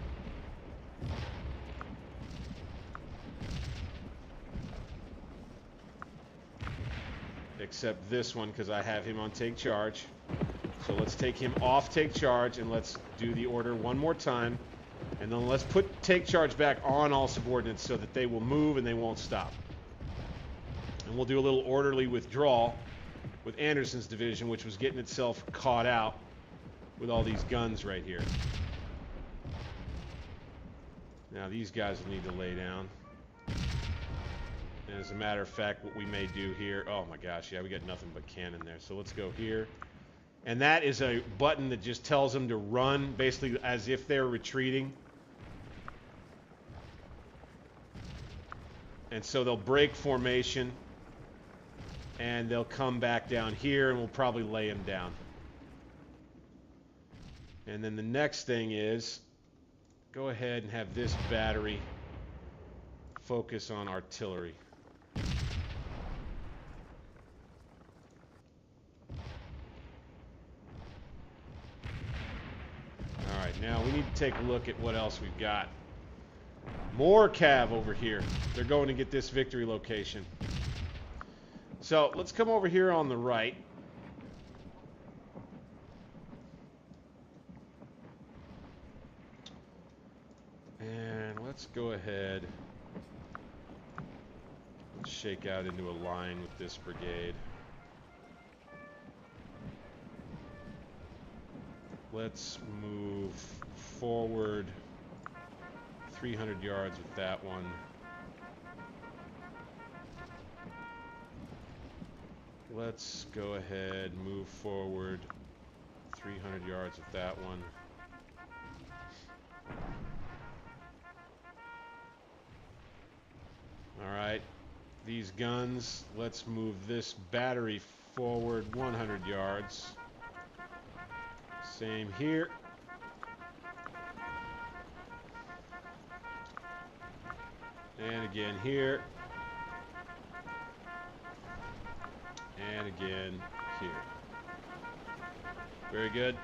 Except this one, because I have him on take charge. So let's take him off take charge, and let's do the order one more time. And then let's put take charge back on all subordinates so that they will move and they won't stop. And we'll do a little orderly withdrawal with Anderson's division, which was getting itself caught out with all these guns right here. Now these guys will need to lay down. And as a matter of fact, what we may do here, oh my gosh, yeah, we got nothing but cannon there. So let's go here. And that is a button that just tells them to run, basically as if they're retreating. And so they'll break formation, and they'll come back down here, and we'll probably lay them down. And then the next thing is, go ahead and have this battery focus on artillery. All right, now we need to take a look at what else we've got. More cav over here. They're going to get this victory location. So let's come over here on the right. And let's go ahead and shake out into a line with this brigade. Let's move forward 300 yards with that one. Let's go ahead, move forward 300 yards with that one. All right, these guns, let's move this battery forward 100 yards. Same here. And again here. And again here. Very good.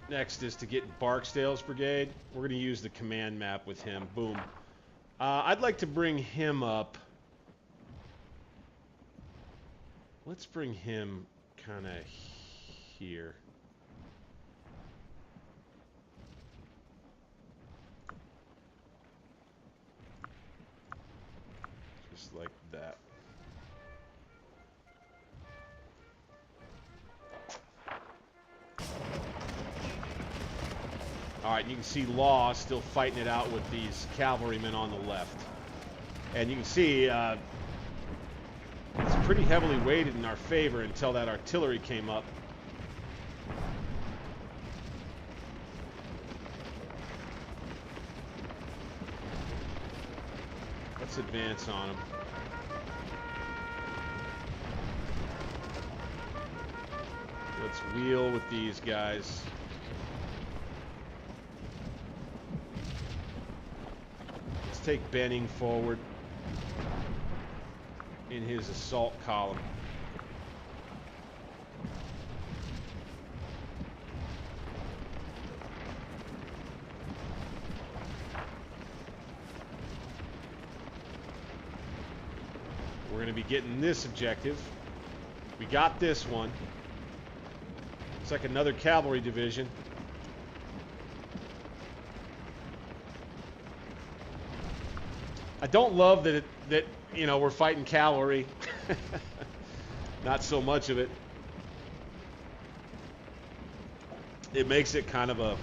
Next is to get Barksdale's brigade. We're going to use the command map with him. Boom. I'd like to bring him up. Let's bring him kind of here. Just like that. Alright, you can see Law still fighting it out with these cavalrymen on the left. And you can see it's pretty heavily weighted in our favor until that artillery came up. Let's advance on them. Let's wheel with these guys. Let's take Benning forward in his assault column. We're going to be getting this objective. We got this one. It's like another cavalry division. I don't love that you know, we're fighting cavalry. Not so much of it. It makes it kind of a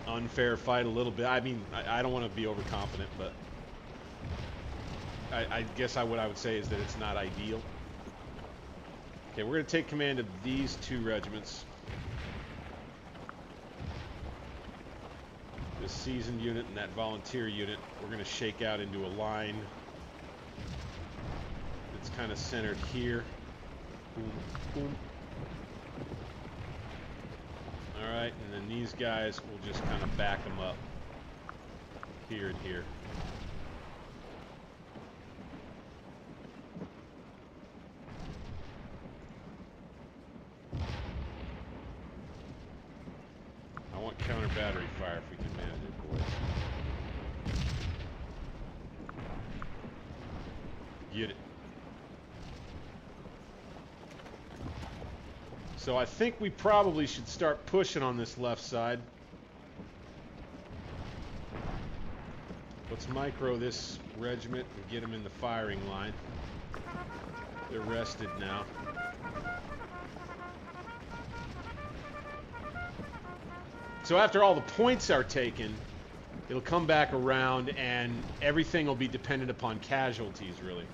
unfair fight a little bit. I mean, I don't want to be overconfident, but I guess what I would say is that it's not ideal. Okay, we're going to take command of these two regiments. This seasoned unit and that volunteer unit. We're going to shake out into a line that's kind of centered here. Boom, boom. All right, and then these guys, we'll just kind of back them up here and here. I want counter battery fire if we can manage it, boys. Get it. So I think we probably should start pushing on this left side. Let's micro this regiment and get them in the firing line. They're rested now. So after all the points are taken, it'll come back around and everything will be dependent upon casualties, really.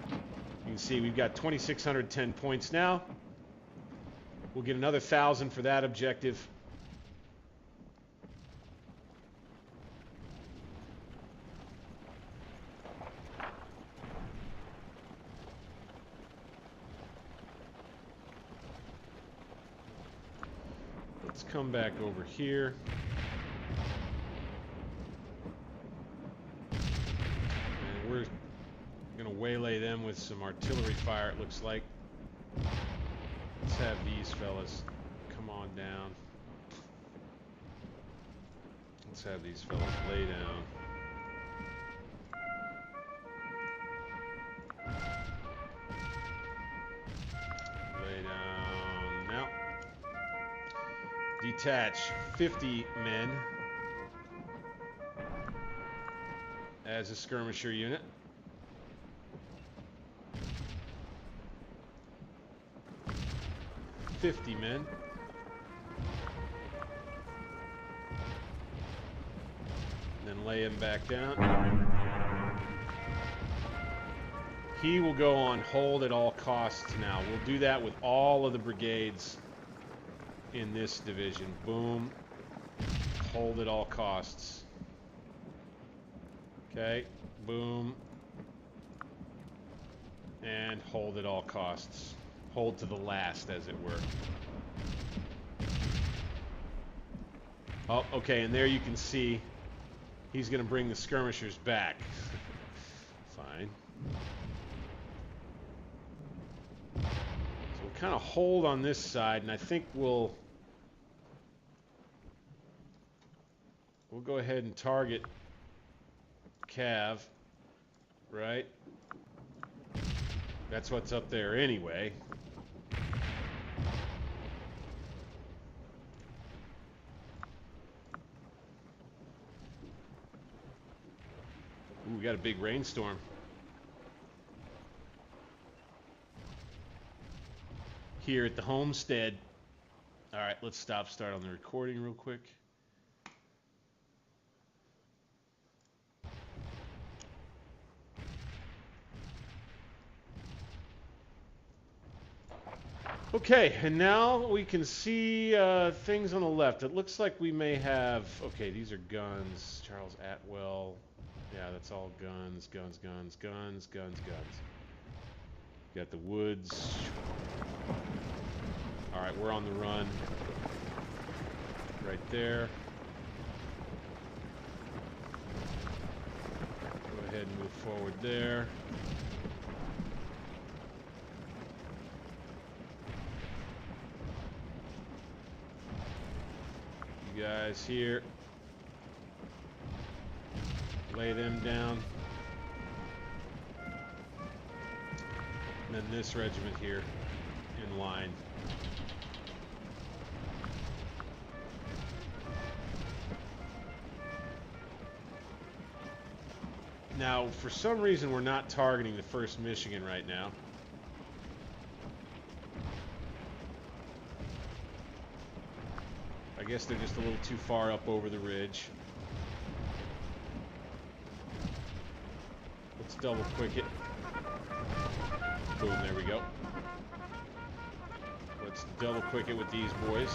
You can see we've got 2,610 points now. We'll get another 1,000 for that objective. Let's come back over here. And we're going to waylay them with some artillery fire, it looks like. Let's have these fellas come on down. Let's have these fellas lay down. Lay down now. Detach 50 men as a skirmisher unit. $50 men. Then lay him back down. He will go on hold at all costs now. We'll do that with all of the brigades in this division. Boom. Hold at all costs. Okay. Boom. And hold at all costs. Hold to the last, as it were. Oh, okay, and there you can see he's going to bring the skirmishers back. Fine. So we'll kind of hold on this side, and I think we'll go ahead and target Cav, right? That's what's up there anyway. Ooh, we got a big rainstorm. Here at the homestead. All right, let's start on the recording real quick. Okay, and now we can see things on the left. It looks like we may have... Okay, these are guns. Charles Atwell. Yeah, that's all guns, guns, guns, guns, guns, guns. Got the woods. All right, we're on the run. Right there. Go ahead and move forward there. You guys here. Lay them down. And then this regiment here in line. Now, for some reason, we're not targeting the 1st Michigan right now. I guess they're just a little too far up over the ridge. Let's double quick it. Boom, there we go. Let's double quick it with these boys.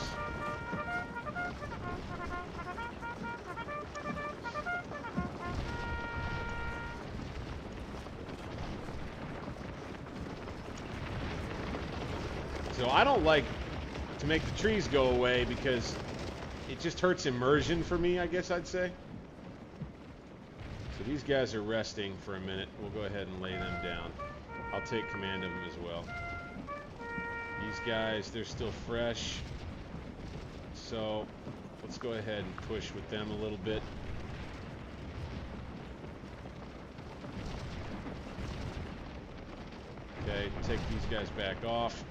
So I don't like to make the trees go away because it just hurts immersion for me, I guess I'd say. So these guys are resting for a minute. We'll go ahead and lay them down. I'll take command of them as well. These guys, they're still fresh. So let's go ahead and push with them a little bit. Okay, take these guys back off.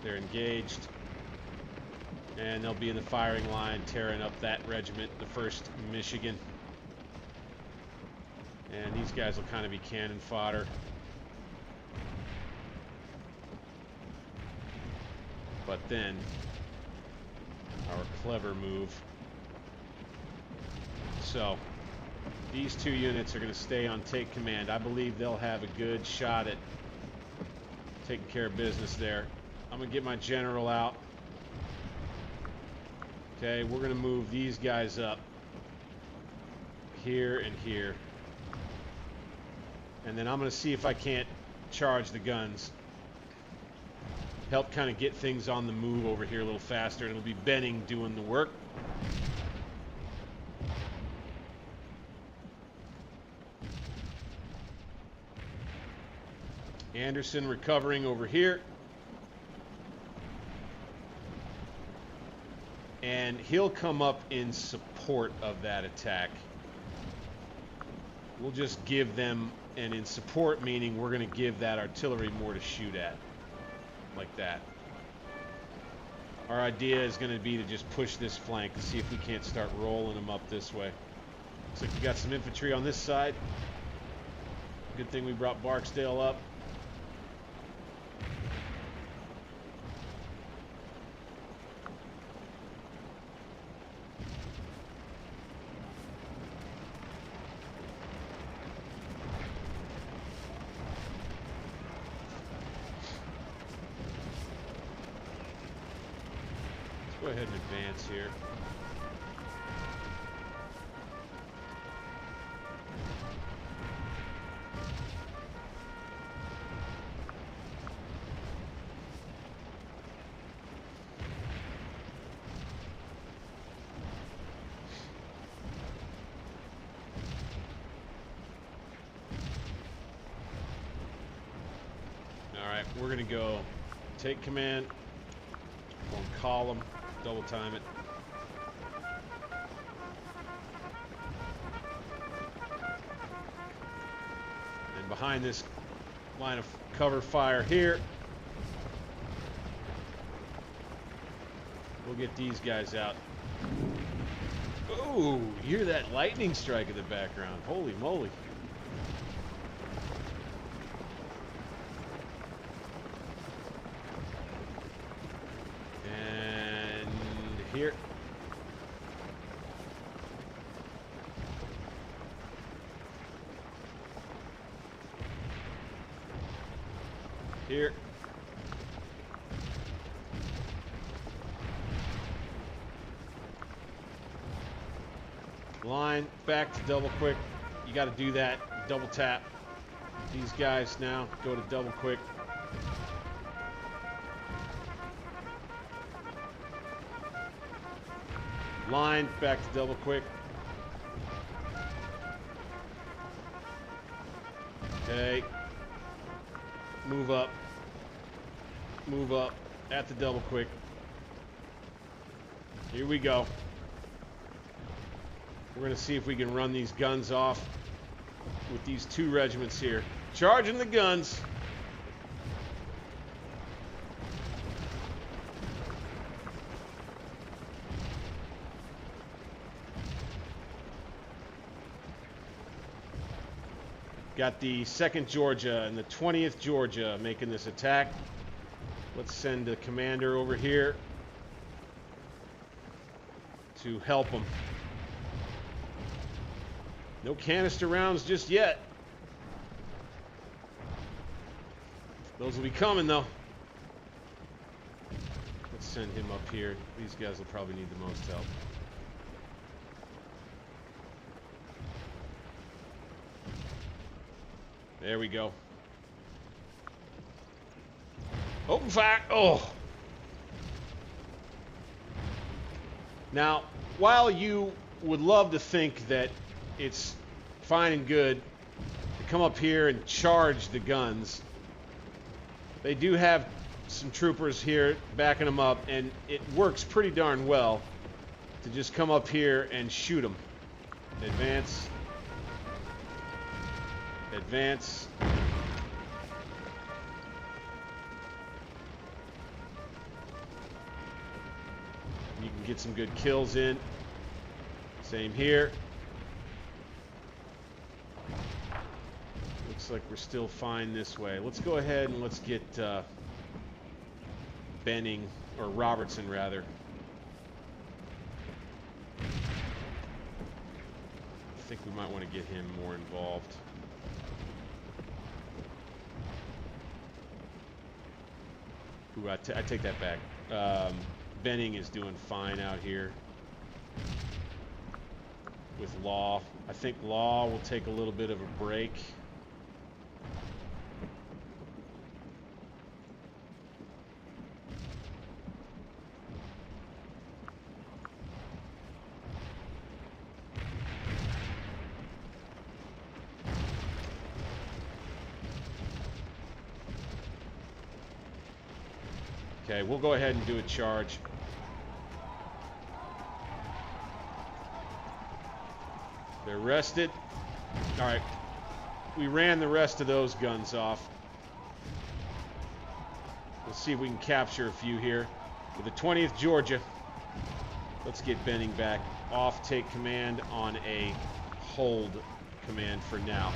They're engaged. And they'll be in the firing line, tearing up that regiment, the 1st Michigan. And these guys will kind of be cannon fodder. But then Our clever move. So, these two units are going to stay on take command. I believe they'll have a good shot at taking care of business there. I'm going to get my general out. Okay, we're going to move these guys up. Here and here. And then I'm going to see if I can't charge the guns. Help kind of get things on the move over here a little faster. And it'll be Benning doing the work. Anderson recovering over here. And he'll come up in support of that attack. We'll just give them, and in support meaning we're going to give that artillery more to shoot at. Like that. Our idea is going to be to just push this flank to see if we can't start rolling them up this way. Looks like we got some infantry on this side. Good thing we brought Barksdale up. Go ahead and advance here. All right, we're going to go take command on column. Double time it. And behind this line of cover fire here, we'll get these guys out. Oh, you hear that lightning strike in the background. Holy moly. Here. Here. Line back to double quick. You got to do that. Double tap. These guys now go to double quick. Line back to double quick. Okay. Move up. Move up at the double quick. Here we go. We're going to see if we can run these guns off with these two regiments here. Charging the guns. Got the 2nd Georgia and the 20th Georgia making this attack. Let's send the commander over here to help them. No canister rounds just yet. Those will be coming though. Let's send him up here. These guys will probably need the most help. There we go. Open fire. Oh. Now, while you would love to think that it's fine and good to come up here and charge the guns, they do have some troopers here backing them up, and it works pretty darn well to just come up here and shoot them. Advance. Advance. You can get some good kills in. Same here. Looks like we're still fine this way. Let's go ahead and let's get Benning, or Robertson rather, think we might want to get him more involved. Ooh, I take that back. Benning is doing fine out here with Law. I think Law will take a little bit of a break. Okay, we'll go ahead and do a charge. They're rested. All right. We ran the rest of those guns off. Let's see if we can capture a few here. With the 20th Georgia, let's get Benning back off. Take command on a hold command for now.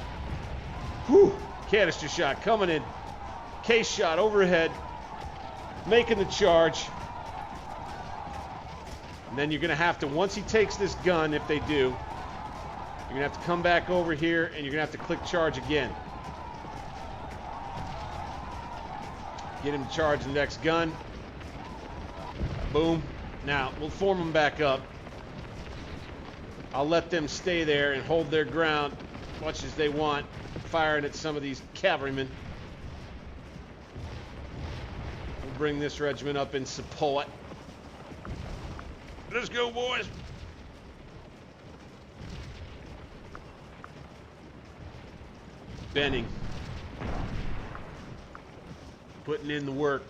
Whew! Canister shot coming in. Case shot overhead. Making the charge. And then you're going to have to, once he takes this gun, if they do, you're going to have to come back over here and you're going to have to click charge again. Get him to charge the next gun. Boom. Now, we'll form them back up. I'll let them stay there and hold their ground much as they want, firing at some of these cavalrymen. Bring this regiment up in support. Let's go, boys. Benning. Putting in the work.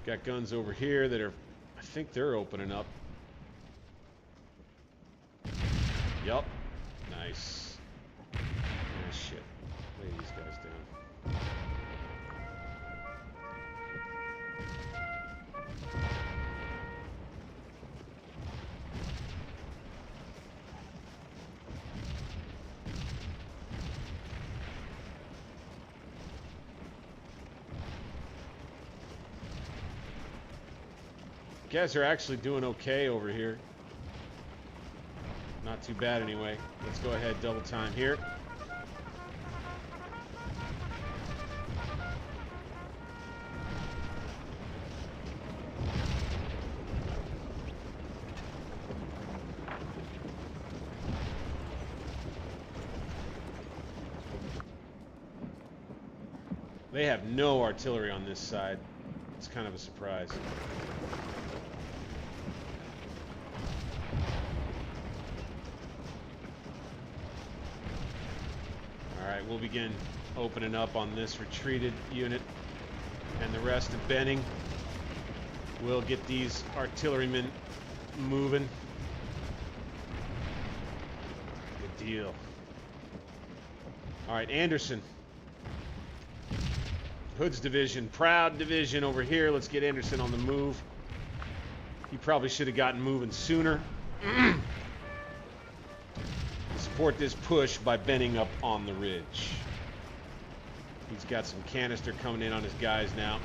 Got guns over here that are, I think they're opening up. Yup. Nice. Shit. Lay these guys down. Guys are actually doing okay over here. Not too bad anyway. Let's go ahead, double time here. They have no artillery on this side. It's kind of a surprise. Alright, we'll begin opening up on this retreated unit and the rest of Benning. We'll get these artillerymen moving. Good deal. Alright, Anderson. Hood's division, proud division over here. Let's get Anderson on the move. He probably should have gotten moving sooner. Support this push by Benning up on the ridge. He's got some canister coming in on his guys now.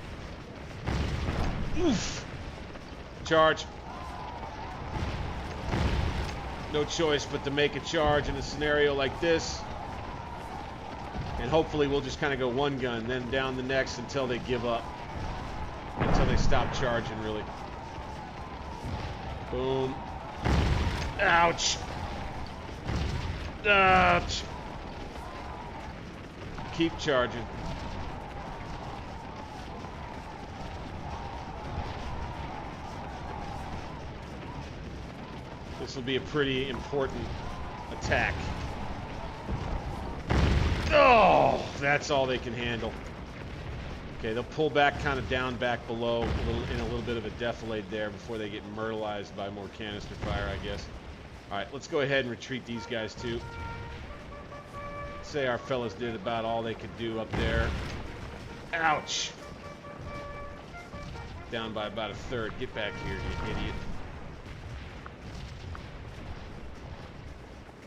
Oof! Charge. No choice but to make a charge in a scenario like this. And hopefully we'll just kind of go one gun, then down the next until they give up. Until they stop charging, really. Boom. Ouch. Ouch. Keep charging. This will be a pretty important attack. Oh, that's all they can handle. Okay, they'll pull back kind of down back below, in a little bit of a defilade there before they get myrtleized by more canister fire, I guess. All right, let's go ahead and retreat these guys too. Say our fellas did about all they could do up there. Ouch! Down by about a third. Get back here, you idiot.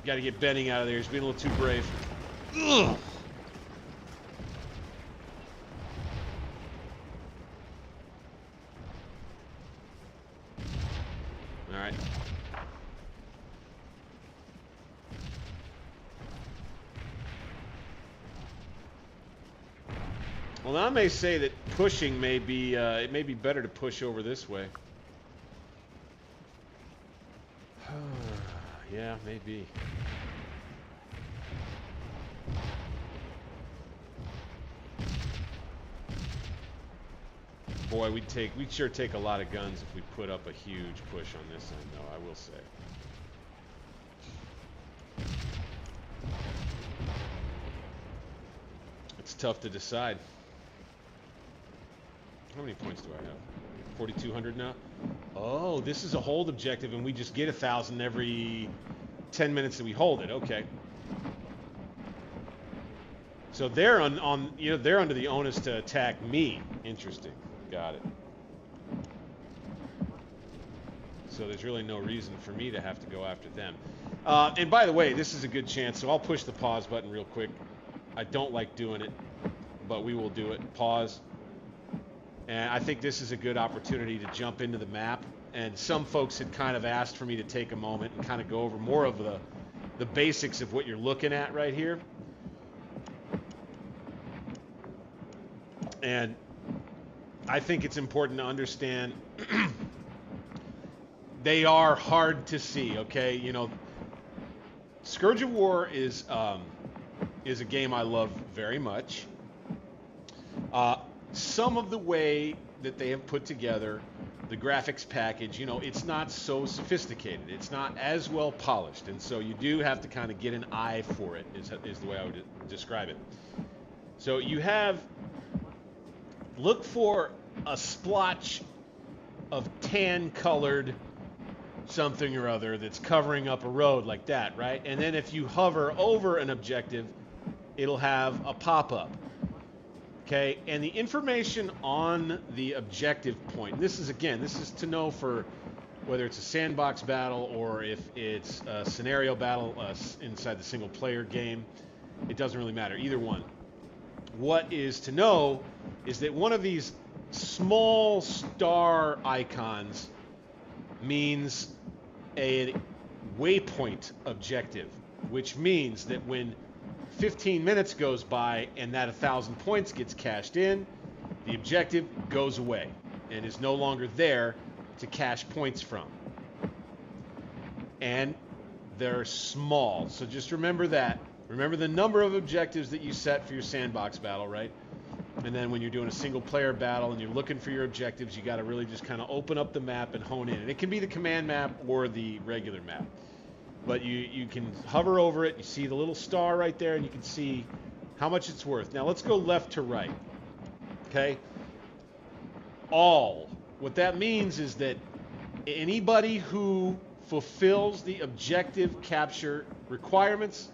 Got to get Benning out of there. He's being a little too brave. Ugh. right. Well, now I may say that pushing may be, it may be better to push over this way. Yeah, maybe. Boy, we'd sure take a lot of guns if we put up a huge push on this end, though, I will say. It's tough to decide. How many points do I have? 4,200 now? Oh, this is a hold objective, and we just get 1,000 every 10 minutes that we hold it. Okay. So they're they're under the onus to attack me. Interesting. Got it. So there's really no reason for me to have to go after them. And by the way, this is a good chance, so I'll push the pause button real quick. I don't like doing it, but we will do it. Pause. And I think this is a good opportunity to jump into the map. And some folks had kind of asked for me to take a moment and kind of go over more of the basics of what you're looking at right here. And I think it's important to understand they are hard to see, okay? You know, Scourge of War is a game I love very much. Some of the way that they have put together the graphics package, you know, it's not so sophisticated. It's not as well polished. And so you do have to kind of get an eye for it, is the way I would describe it. So you have, look for a splotch of tan-colored something or other that's covering up a road like that, right? And then if you hover over an objective, it'll have a pop-up. Okay, and the information on the objective point, this is to know for whether it's a sandbox battle or if it's a scenario battle inside the single player game. It doesn't really matter, either one. What is to know is that one of these small star icons means a waypoint objective, which means that when 15 minutes goes by and that 1,000 points gets cashed in, the objective goes away and is no longer there to cash points from. And they're small, so just remember that. Remember the number of objectives that you set for your sandbox battle, right? And then when you're doing a single player battle and you're looking for your objectives, you got to really just kind of open up the map and hone in. And it can be the command map or the regular map. But you can hover over it, you see the little star right there, and you can see how much it's worth. Now let's go left to right, okay? All. What that means is that anybody who fulfills the objective capture requirements,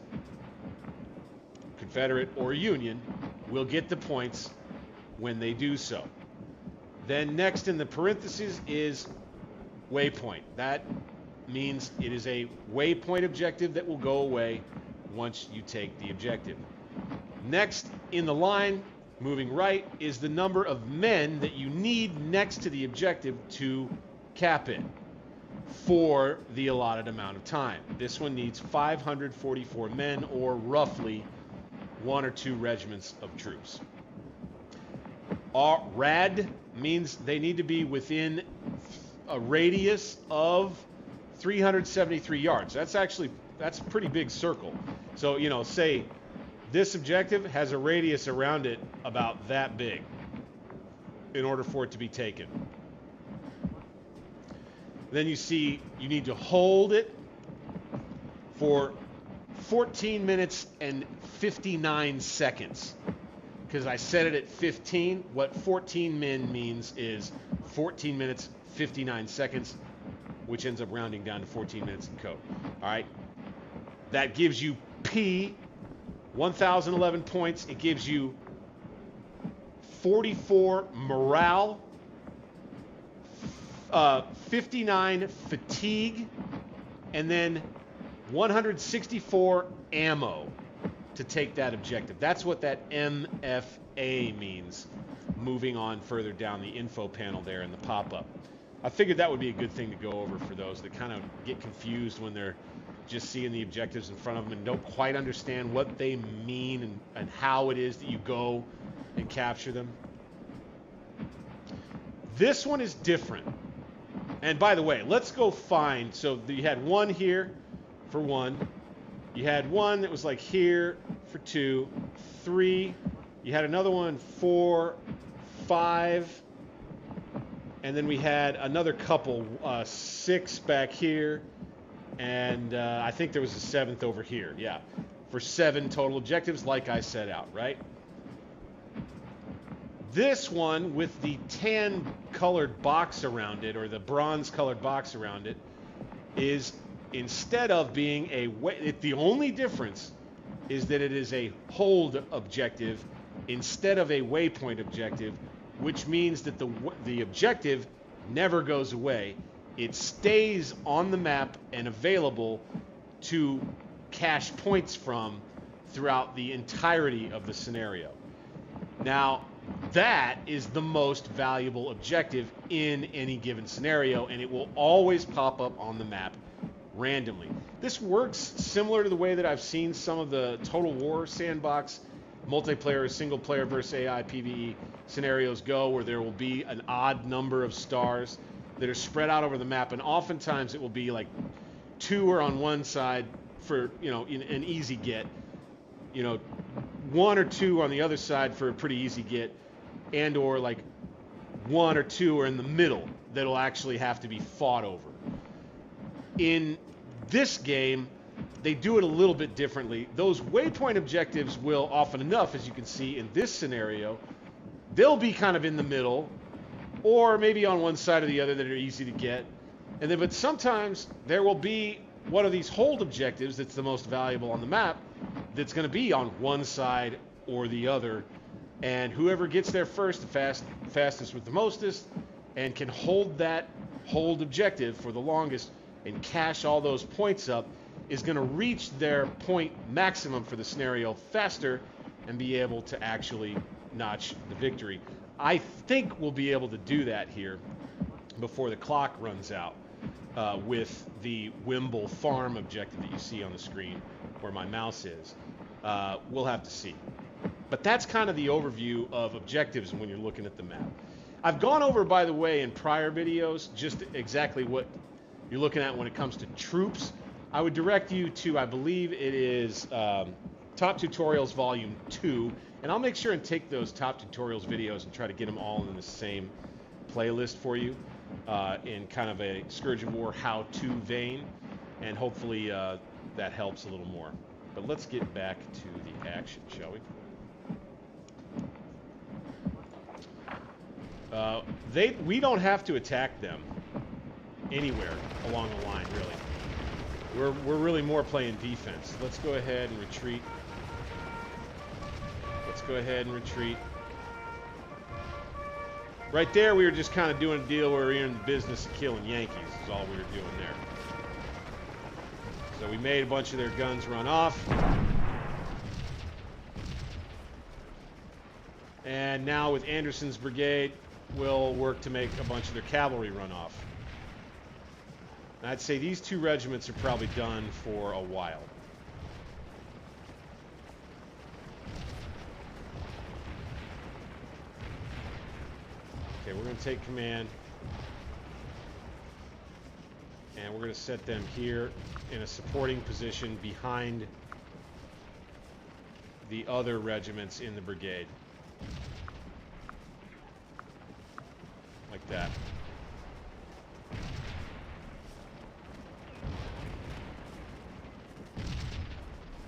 Confederate or Union, will get the points when they do so. Then next in the parentheses is waypoint. That means it is a waypoint objective that will go away once you take the objective. Next in the line, moving right, is the number of men that you need next to the objective to cap it for the allotted amount of time. This one needs 544 men, or roughly 1 or 2 regiments of troops. Rad means they need to be within a radius of 373 yards. That's a pretty big circle. So, you know, say this objective has a radius around it about that big in order for it to be taken. Then you see you need to hold it for 14 minutes and 59 seconds. Because I set it at 15. What 14 min means is 14 minutes, 59 seconds, which ends up rounding down to 14 minutes in code. All right. That gives you P, 1,011 points. It gives you 44 morale, 59 fatigue, and then 164 ammo to take that objective. That's what that MFA means, moving on further down the info panel there in the pop-up. I figured that would be a good thing to go over for those that kind of get confused when they're just seeing the objectives in front of them and don't quite understand what they mean and how it is that you go and capture them. This one is different. And by the way, let's go find, so you had one here for 1. You had one that was like here for 2, 3. You had another one 4, 5. And then we had another couple, 6 back here. And I think there was a 7th over here. Yeah, for 7 total objectives like I set out, right? This one with the tan colored box around it, or the bronze colored box around it, is instead of being the only difference is that it is a hold objective instead of a waypoint objective, which means that the objective never goes away. It stays on the map and available to cache points from throughout the entirety of the scenario. Now, that is the most valuable objective in any given scenario, and it will always pop up on the map randomly. This works similar to the way that I've seen some of the Total War sandbox multiplayer, single player versus AI PvE scenarios go, where there will be an odd number of stars that are spread out over the map, and oftentimes it will be like 2 are on one side for, you know, an easy get, you know, 1 or 2 on the other side for a pretty easy get, and or like 1 or 2 are in the middle that'll actually have to be fought over. In this game, they do it a little bit differently. Those waypoint objectives will often enough, as you can see in this scenario, they'll be kind of in the middle, or maybe on one side or the other that are easy to get. And then, but sometimes there will be one of these hold objectives that's the most valuable on the map that's going to be on one side or the other. And whoever gets there first, the fastest with the mostest, and can hold that hold objective for the longest and cache all those points up, is going to reach their point maximum for the scenario faster and be able to actually notch the victory. I think we'll be able to do that here before the clock runs out with the Wimble Farm objective that you see on the screen where my mouse is. We'll have to see. But that's kind of the overview of objectives when you're looking at the map. I've gone over, by the way, in prior videos, just exactly what you're looking at when it comes to troops. I would direct you to, I believe it is Top Tutorials Volume 2, and I'll make sure and take those Top Tutorials videos and try to get them all in the same playlist for you in kind of a Scourge of War how-to vein, and hopefully that helps a little more. But let's get back to the action, shall we? We don't have to attack them anywhere along the line, really. We're really more playing defense. Let's go ahead and retreat. Let's go ahead and retreat. Right there, we were just kind of doing a deal where we were in the business of killing Yankees, is all we were doing there. So we made a bunch of their guns run off. And now with Anderson's brigade, we'll work to make a bunch of their cavalry run off. And I'd say these 2 regiments are probably done for a while. Okay, we're going to take command. And we're going to set them here in a supporting position behind the other regiments in the brigade. Like that.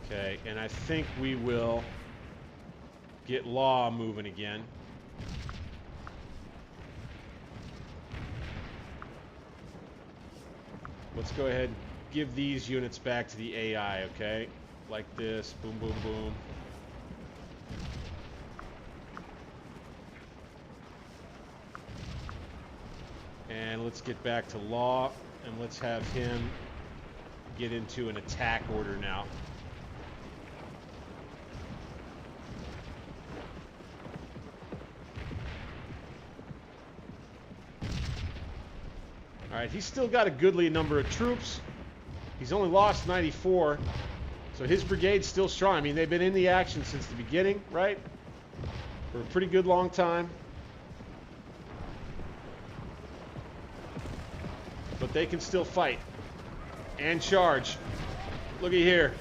Okay, and I think we will get Law moving again. Let's go ahead and give these units back to the AI, okay? Like this, boom, boom, boom. And let's get back to Law, and let's have him get into an attack order now. All right, he's still got a goodly number of troops. He's only lost 94, so his brigade's still strong. I mean, they've been in the action since the beginning, right? For a pretty good long time. But they can still fight and charge. Looky here.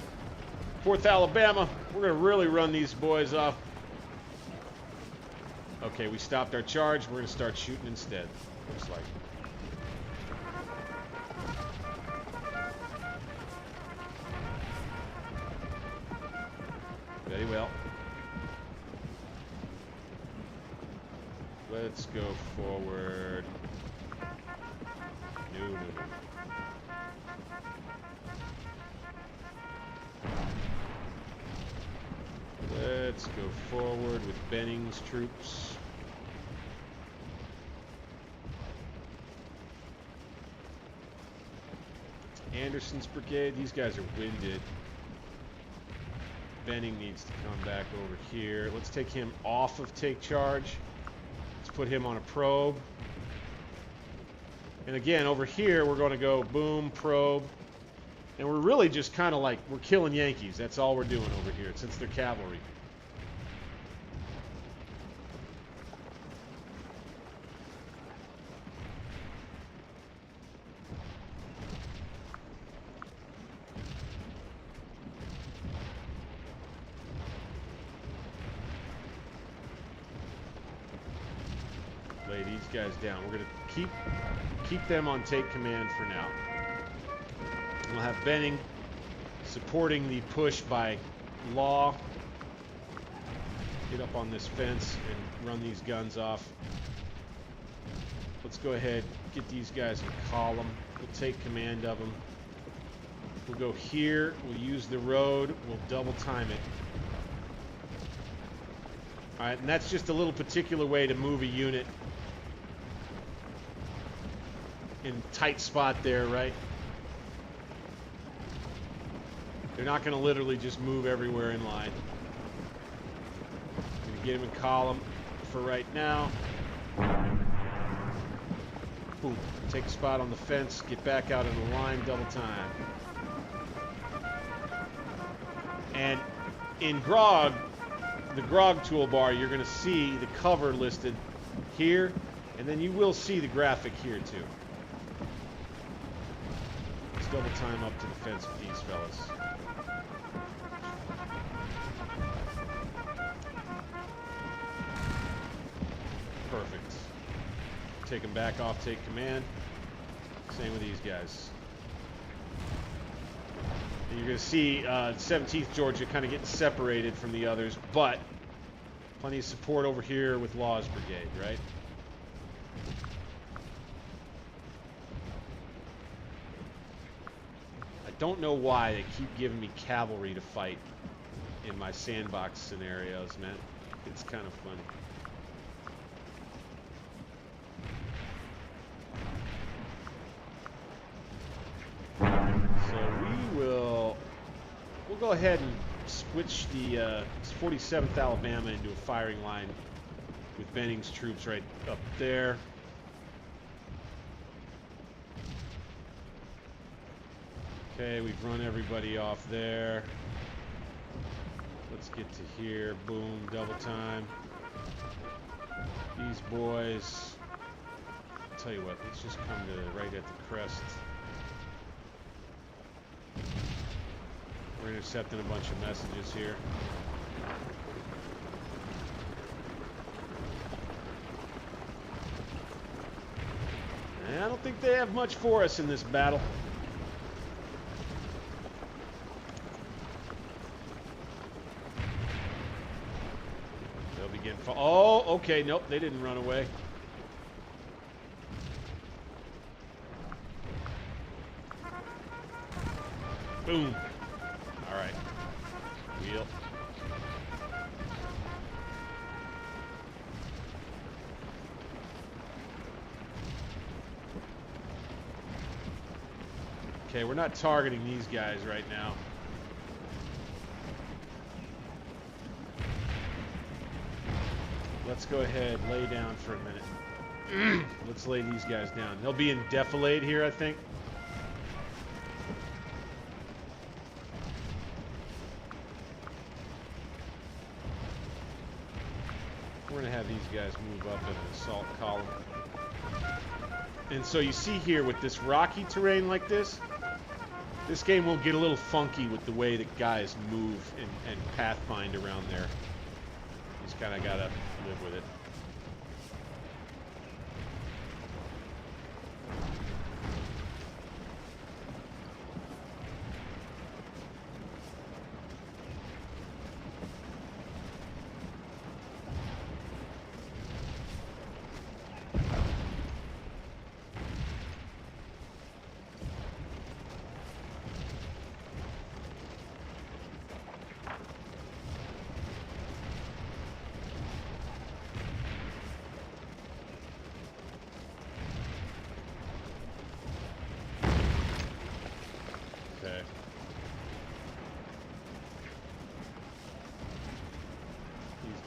4th Alabama. We're going to really run these boys off. Okay, we stopped our charge. We're going to start shooting instead, looks like. Very well. Let's go forward. No. Let's go forward with Benning's troops. Anderson's brigade, these guys are winded. Benning needs to come back over here. Let's take him off of take charge. Let's put him on a probe. And again, over here, we're going to go boom, probe. And we're really just kind of like, we're killing Yankees. That's all we're doing over here, since they're cavalry. Lay these guys down. We're going to keep them on take command for now. We'll have Benning supporting the push by Law. Get up on this fence and run these guns off. Let's go ahead, get these guys in column. We'll take command of them. We'll go here. We'll use the road. We'll double time it. All right, and that's just a little particular way to move a unit in tight spot there, right? They're not going to literally just move everywhere in line. Going to get them in column for right now. Boom. Take a spot on the fence. Get back out in the line. Double time. And in Grog, the Grog Toolbar, you're going to see the cover listed here. And then you will see the graphic here too. Let's double time up to the fence with these fellas. Perfect. Take them back off, take command. Same with these guys. And you're going to see 17th Georgia kind of getting separated from the others, but plenty of support over here with Law's brigade, right? I don't know why they keep giving me cavalry to fight in my sandbox scenarios, man. It's kind of funny. We'll go ahead and switch the 47th Alabama into a firing line with Benning's troops right up there. Okay, we've run everybody off there. Let's get to here. Boom, double time. These boys. I'll tell you what, let's just come to right at the crest. We're intercepting a bunch of messages here. And I don't think they have much for us in this battle. They'll begin. Oh, okay. Nope, they didn't run away. Boom. All right. Wheel. Okay, we're not targeting these guys right now. Let's go ahead, lay down for a minute. Let's lay these guys down. They'll be in defilade here, I think. We're going to have these guys move up in an assault column. And so you see here with this rocky terrain like this game will get a little funky with the way that guys move and pathfind around there. You just kind of got to live with it.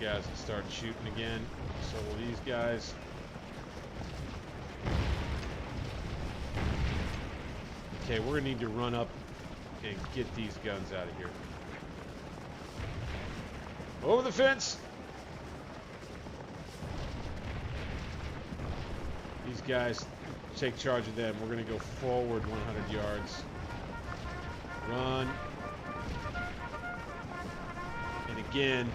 Guys will start shooting again. So will these guys. Okay, we're gonna need to run up and get these guns out of here. Over the fence. These guys, take charge of them. We're gonna go forward 100 yards. Run. And again.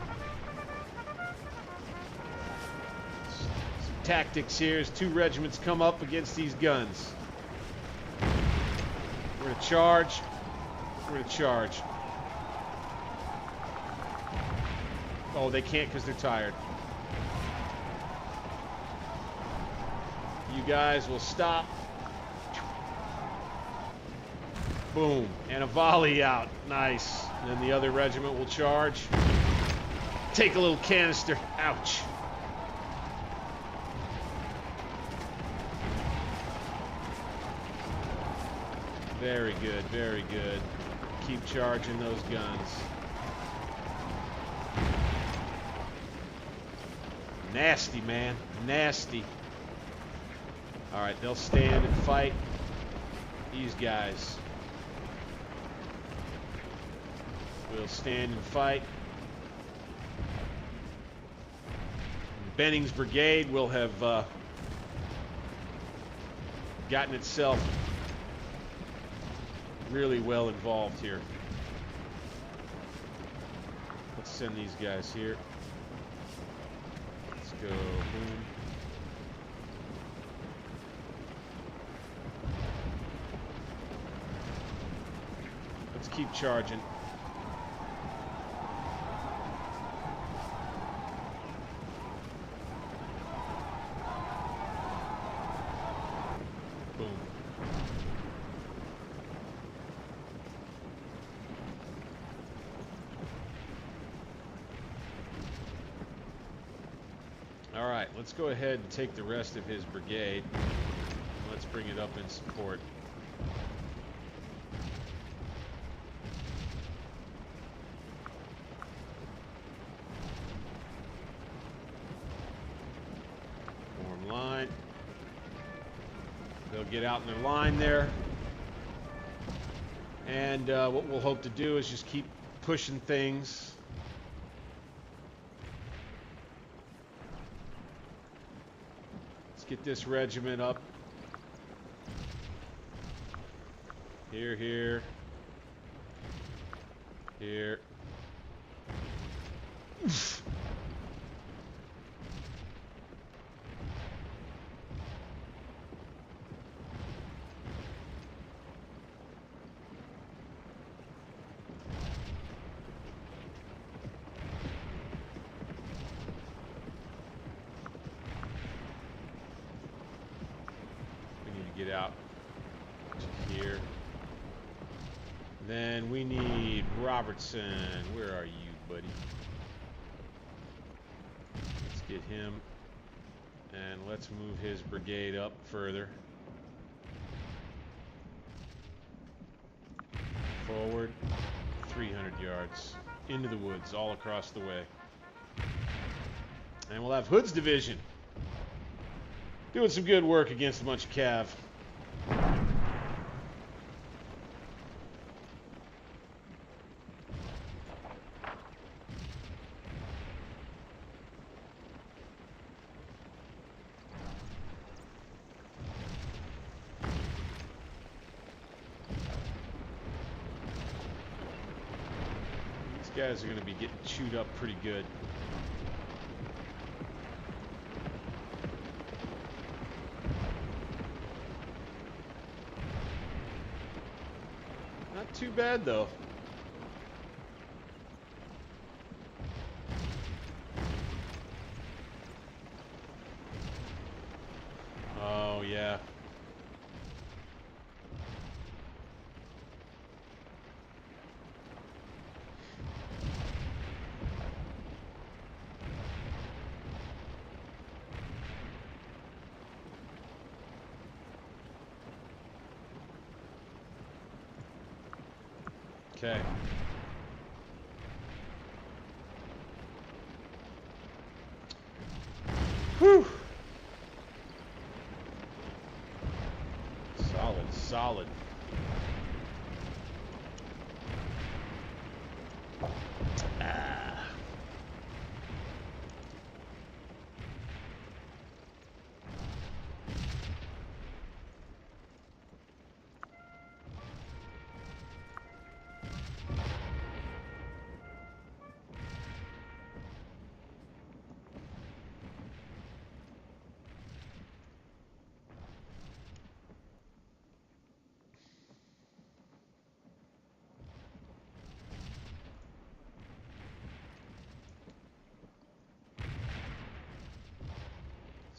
Tactics here as 2 regiments come up against these guns. We're going to charge. We're going to charge. Oh, they can't because they're tired. You guys will stop. Boom. And a volley out. Nice. And then the other regiment will charge. Take a little canister. Ouch. Very good, very good. Keep charging those guns. Nasty, man. Nasty. All right, they'll stand and fight. These guys will stand and fight. Benning's brigade will have gotten itself really well involved here. Let's send these guys here. Let's go. Boom. Let's keep charging. Let's go ahead and take the rest of his brigade. Let's bring it up in support. Form line. They'll get out in their line there. And what we'll hope to do is just keep pushing things. Get this regiment up. Here, here. Here. Oof. Get out to here. Then we need Robertson. Where are you, buddy? Let's get him. And let's move his brigade up further. Forward 300 yards. Into the woods, all across the way. And we'll have Hood's division. Doing some good work against a bunch of cav. These guys are going to be getting chewed up pretty good. Not too bad, though. Oh, yeah. Okay. Whew. Solid, solid. Ah.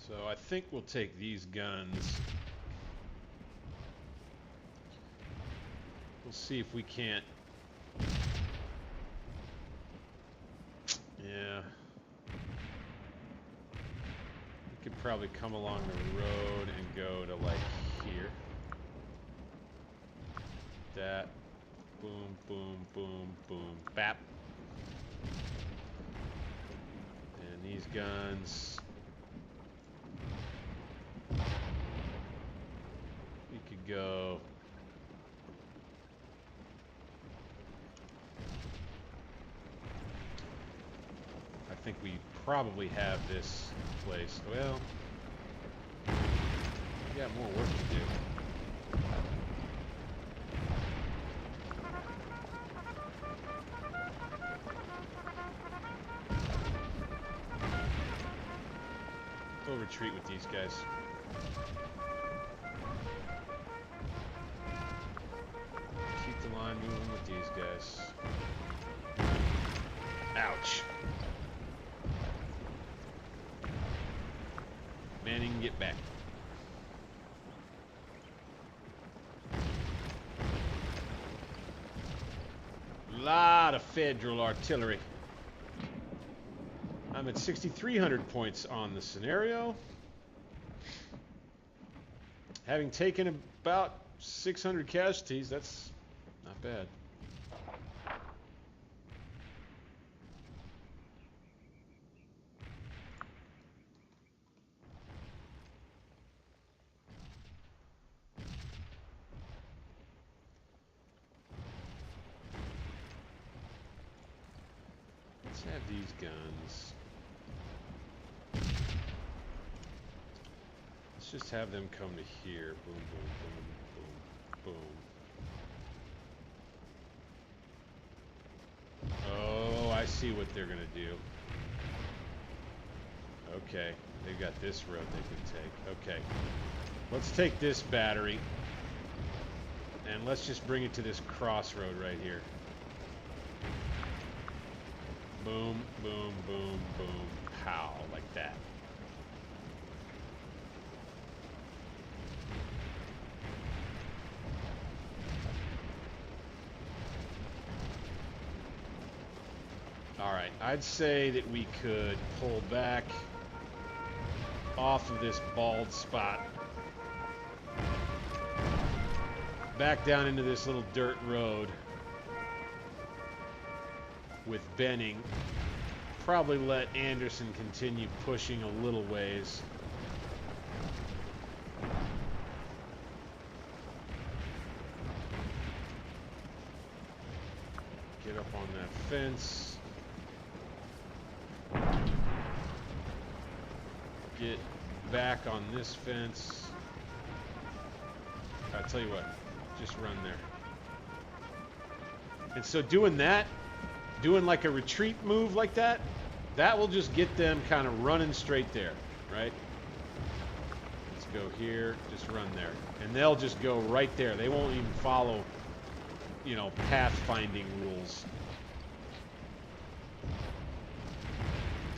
So I think we'll take these guns. We'll see if we can't. Yeah. We could probably come along the road and go to like here. That. Boom, boom, boom, boom, bap. And these guns. We could go. I think we probably have this place. Well, we got more work to do. We'll retreat with these guys. Keep the line moving with these guys. Ouch. Manning, get back. Lot of federal artillery. I'm at 6,300 points on the scenario. Having taken about 600 casualties, that's not bad. Let's have these guns. Let's just have them come to here. Boom, boom, boom, boom, boom. Oh, I see what they're gonna do. Okay, they've got this road they can take. Okay, let's take this battery and let's just bring it to this crossroad right here. Boom, boom, boom, boom, pow, like that. All right, I'd say that we could pull back off of this bald spot, back down into this little dirt road with Benning. Probably let Anderson continue pushing a little ways. Get up on that fence. Get back on this fence. I'll tell you what, just run there. And so doing that, doing like a retreat move like that, that will just get them kind of running straight there, right? Let's go here, just run there. And they'll just go right there. They won't even follow, you know, pathfinding rules.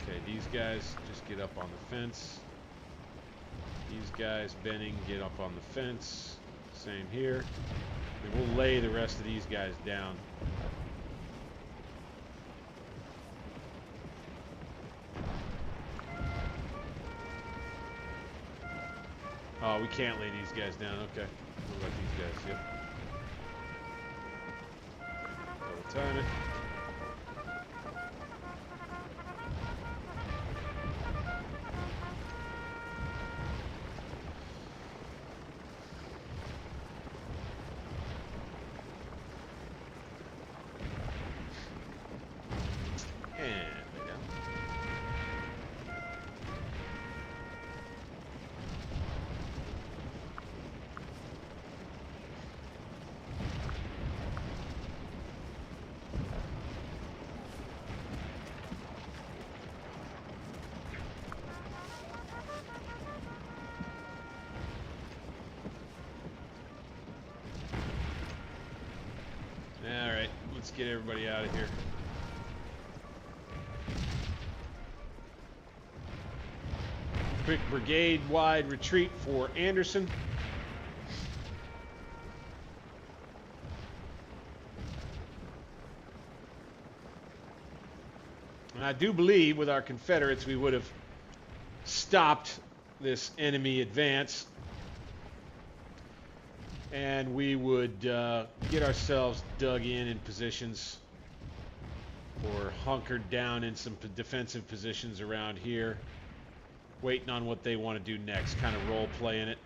Okay, these guys just get up on the fence. These guys, Benning, get up on the fence. Same here. And we'll lay the rest of these guys down. Oh, we can't lay these guys down. Okay. What about these guys? Yep. Double time it. Alright, let's get everybody out of here. Quick brigade-wide retreat for Anderson. And I do believe with our Confederates we would have stopped this enemy advance. And we would get ourselves dug in positions or hunkered down in some defensive positions around here, waiting on what they want to do next, kind of role playing it.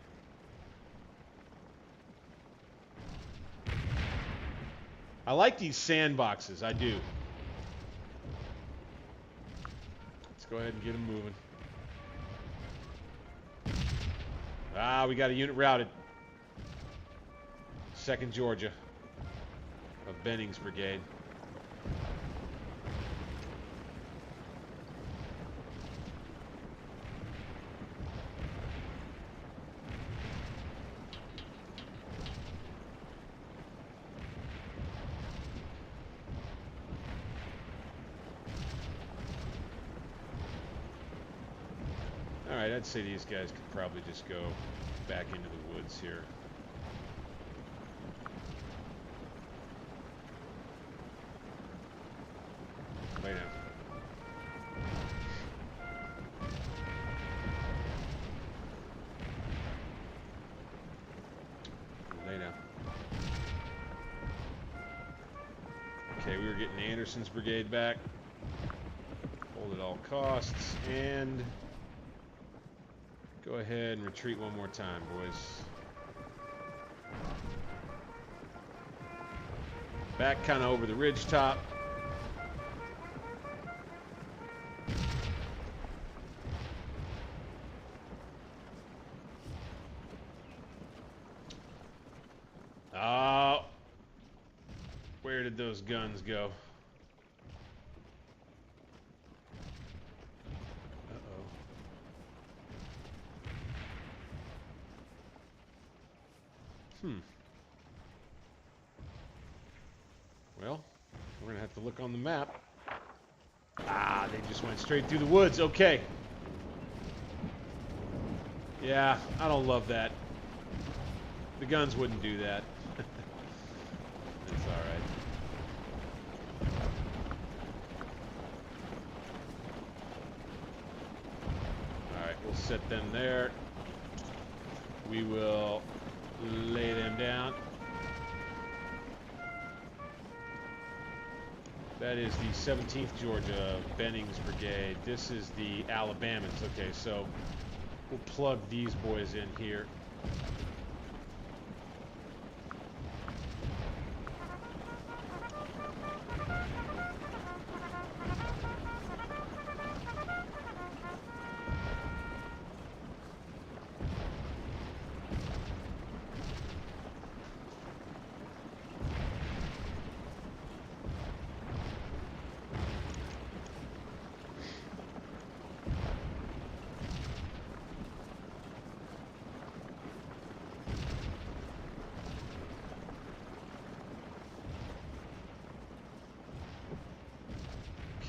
I like these sandboxes, I do. Let's go ahead and get them moving. Ah, we got a unit routed. 2nd Georgia of Benning's brigade. All right, I'd say these guys could probably just go back into the woods here. Lay down. Lay down. Okay, we were getting Anderson's brigade back. Hold at all costs, and go ahead and retreat one more time, boys. Back kind of over the ridge top. Where did those guns go? Uh-oh. Well, we're going to have to look on the map. Ah, they just went straight through the woods. Okay. Yeah, I don't love that. The guns wouldn't do that. It's all right. All right, we'll set them there. We will lay them down. That is the 17th Georgia Benning's brigade. This is the Alabamans. Okay, so we'll plug these boys in here.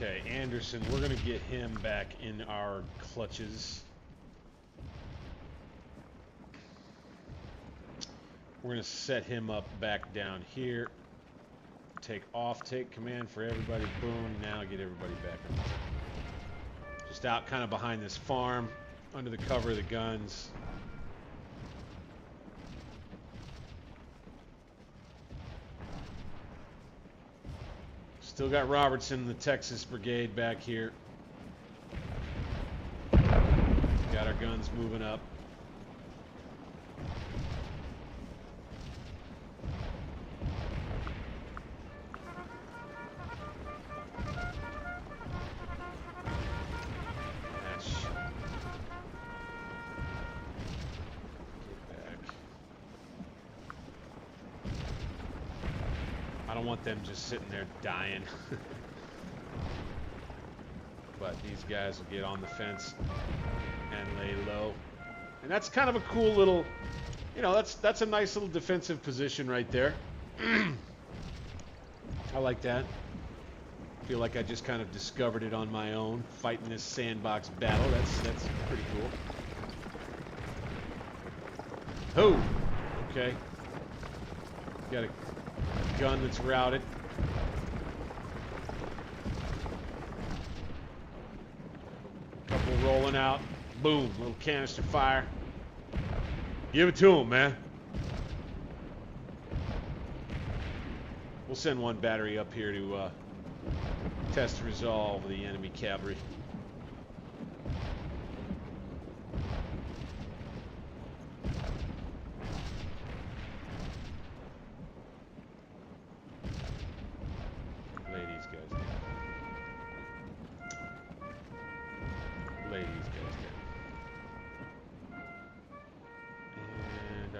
Okay, Anderson, we're going to get him back in our clutches. We're going to set him up back down here. Take off, take command for everybody. Boom, now get everybody back on. Just out kind of behind this farm, under the cover of the guns. Still got Robertson, the Texas Brigade back here. Got our guns moving up. I don't want them just sitting there dying. But these guys will get on the fence and lay low. And that's kind of a cool little, you know, that's a nice little defensive position right there. I like that. Feel like I just kind of discovered it on my own, fighting this sandbox battle. That's pretty cool. Oh, okay. Got a gun that's routed. Couple rolling out. Boom, little canister fire. Give it to him, man. We'll send one battery up here to test and resolve the enemy cavalry.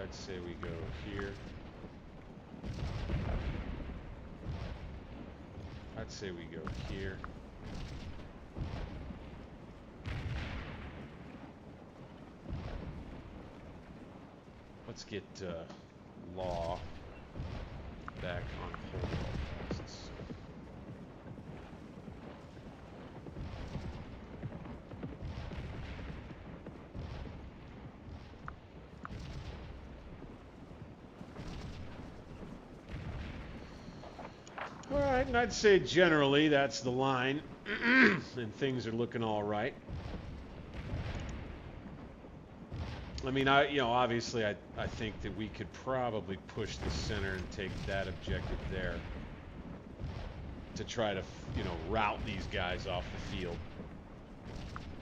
I'd say we go here. I'd say we go here. Let's get Law back on hold posts. Alright, and I'd say generally that's the line, and things are looking all right. I mean, obviously I think that we could probably push the center and take that objective there to try to, rout these guys off the field.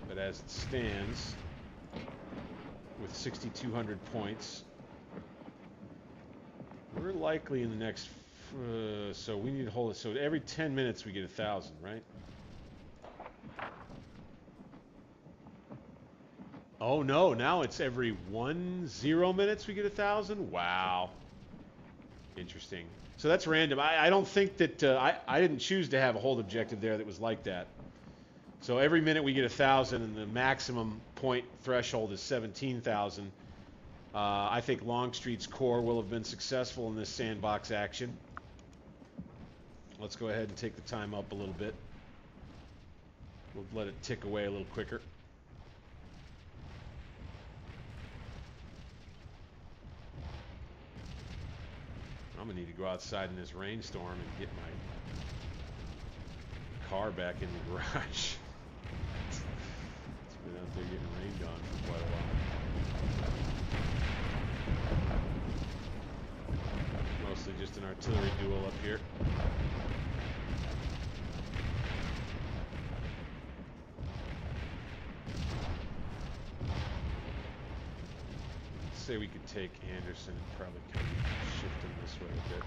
But as it stands, with 6,200 points, we're likely in the next... so we need to hold it. So every 10 minutes we get 1,000, right? Oh no! Now it's every 10 minutes we get 1,000. Wow. Interesting. So that's random. I don't think that I didn't choose to have a hold objective there that was like that. So every minute we get 1,000, and the maximum point threshold is 17,000. I think Longstreet's corps will have been successful in this sandbox action. Let's go ahead and take the time up a little bit. We'll let it tick away a little quicker. I'm gonna need to go outside in this rainstorm and get my car back in the garage. It's been out there getting rained on for quite a while. Mostly just an artillery duel up here. Let's say we could take Anderson and probably kind of shift him this way a bit.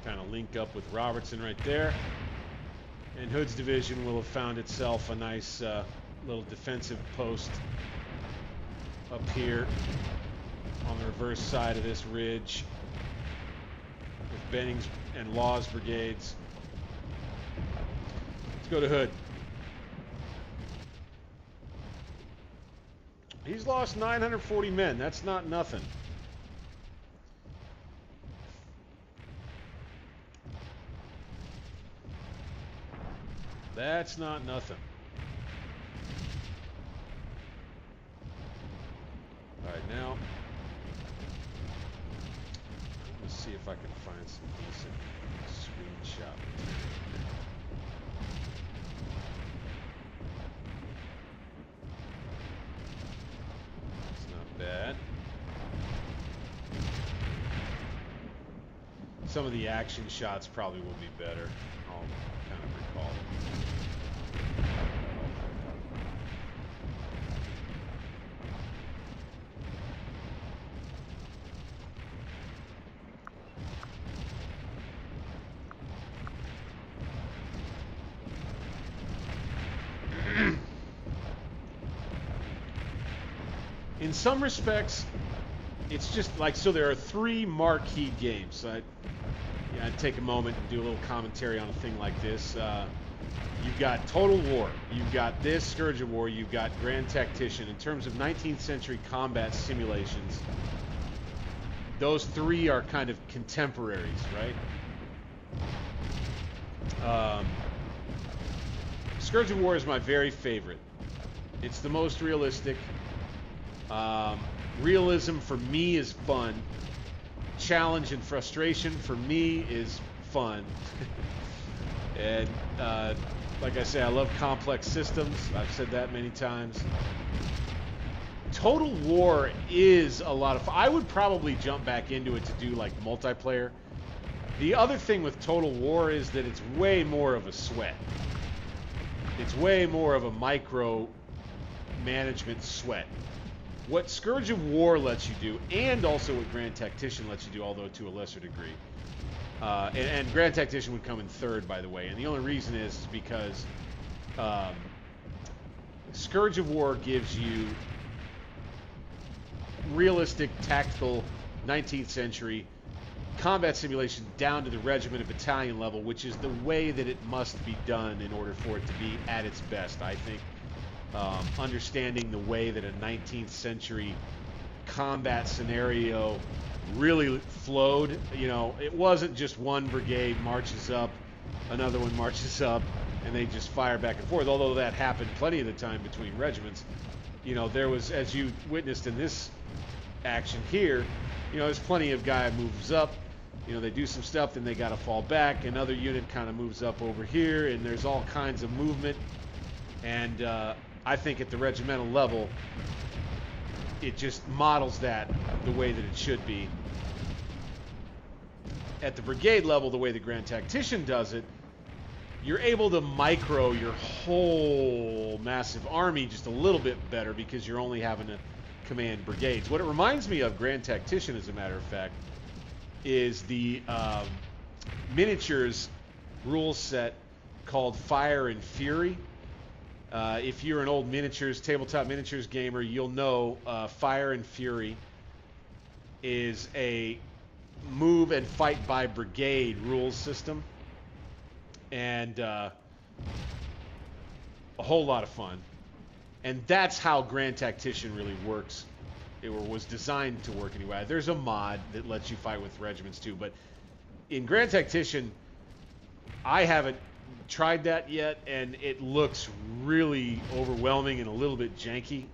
Kind of link up with Robertson right there. And Hood's division will have found itself a nice little defensive post up here on the reverse side of this ridge with Benning's and Law's brigades. Let's go to Hood. He's lost 940 men. That's not nothing. That's not nothing. All right, now let's see if I can find some decent screenshot. It's not bad. Some of the action shots probably will be better. I'll kind of recall it. In some respects, it's just like, so there are 3 marquee games. So I'd take a moment and do a little commentary on a thing like this. You've got Total War, you've got this Scourge of War, you've got Grand Tactician. In terms of 19th century combat simulations, those 3 are kind of contemporaries, right? Scourge of War is my very favorite. It's the most realistic. Realism for me is fun. Challenge and frustration for me is fun. And like I say, I love complex systems. I've said that many times. Total War is a lot of fun. I would probably jump back into it to do like multiplayer. The other thing with Total War is that it's way more of a sweat. It's way more of a micro management sweat. What Scourge of War lets you do, and also what Grand Tactician lets you do, although to a lesser degree. And Grand Tactician would come in third, by the way. And the only reason is because Scourge of War gives you realistic, tactical, 19th century combat simulation down to the regiment and battalion level, which is the way that it must be done in order for it to be at its best, I think. Understanding the way that a 19th century combat scenario really flowed. You know, it wasn't just one brigade marches up, another one marches up, and they just fire back and forth, although that happened plenty of the time between regiments. You know, there was, as you witnessed in this action here, you know, there's plenty of guy moves up, you know, they do some stuff, then they got to fall back, another unit kind of moves up over here, and there's all kinds of movement. And I think at the regimental level, it just models that the way that it should be. At the brigade level, the way the Grand Tactician does it, you're able to micro your whole massive army just a little bit better because you're only having to command brigades. What it reminds me of, Grand Tactician, as a matter of fact, is the miniatures rule set called Fire and Fury. If you're an old miniatures, tabletop miniatures gamer, you'll know Fire and Fury is a move and fight by brigade rules system. And a whole lot of fun. And that's how Grand Tactician really works. It was designed to work anyway. There's a mod that lets you fight with regiments too. But in Grand Tactician, I haven't tried that yet, and it looks really overwhelming and a little bit janky,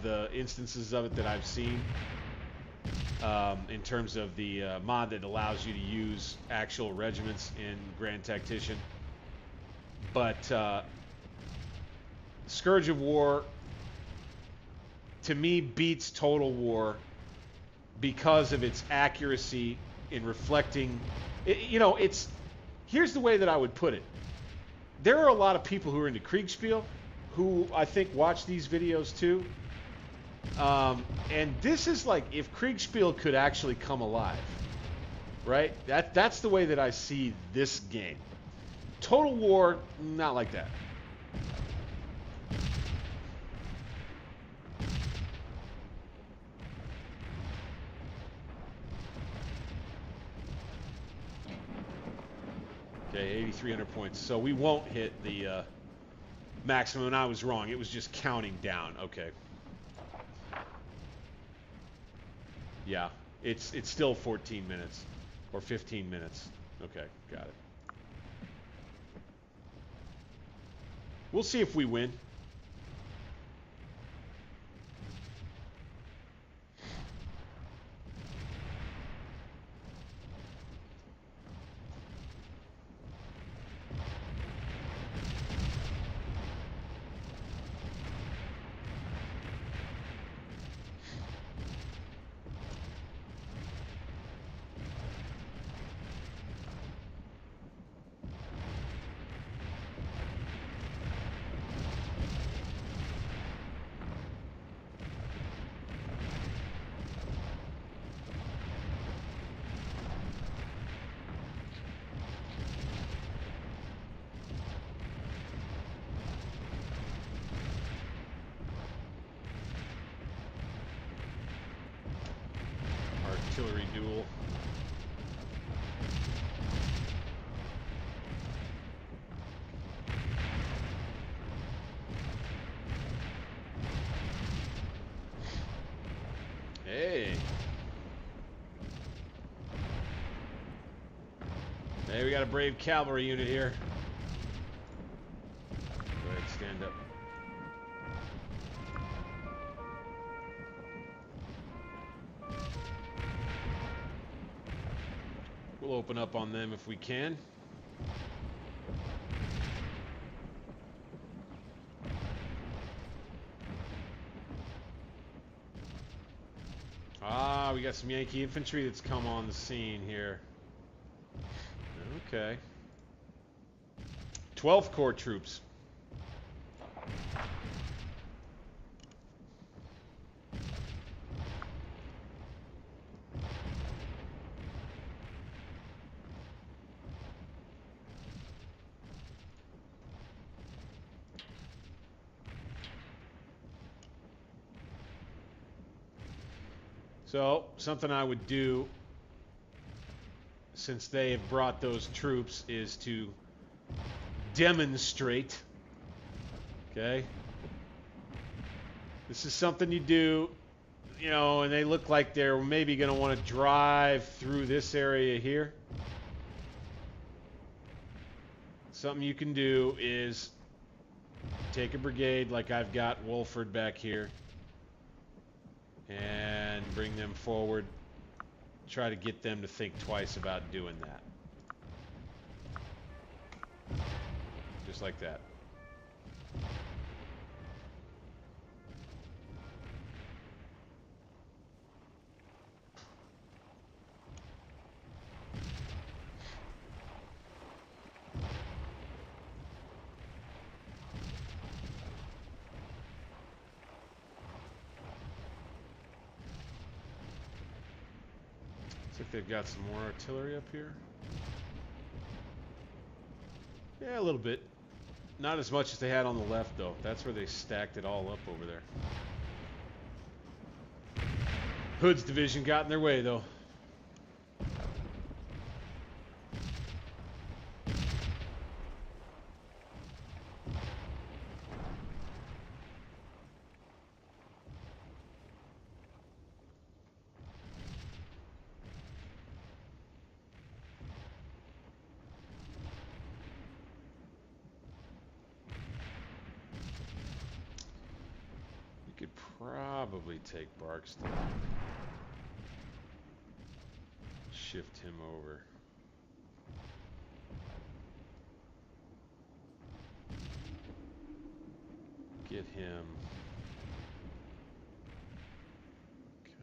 the instances of it that I've seen, in terms of the mod that allows you to use actual regiments in Grand Tactician. But Scourge of War, to me, beats Total War because of its accuracy in reflecting. You know, it's, here's the way that I would put it. There are a lot of people who are into Kriegspiel who I think watch these videos too. And this is like if Kriegspiel could actually come alive, right? That's the way that I see this game. Total war, not like that. Okay, 8,300 points. So we won't hit the maximum, and I was wrong. It was just counting down. Okay. Yeah, it's still 14 minutes or 15 minutes. Okay, got it. We'll see if we win. Artillery duel. Hey. Hey, we got a brave cavalry unit here. Go ahead, stand up. We'll open up on them if we can. Ah, we got some Yankee infantry that's come on the scene here. Okay. 12th Corps troops. So, something I would do, since they have brought those troops, is to demonstrate. Okay? This is something you do, you know, and they look like they're maybe going to want to drive through this area here. Something you can do is take a brigade like I've got Wolford back here and bring them forward. Try to get them to think twice about doing that. Just like that. Looks like they've got some more artillery up here. Yeah, a little bit. Not as much as they had on the left, though. That's where they stacked it all up over there. Hood's division got in their way, though. Probably take Barksdale. Shift him over. Get him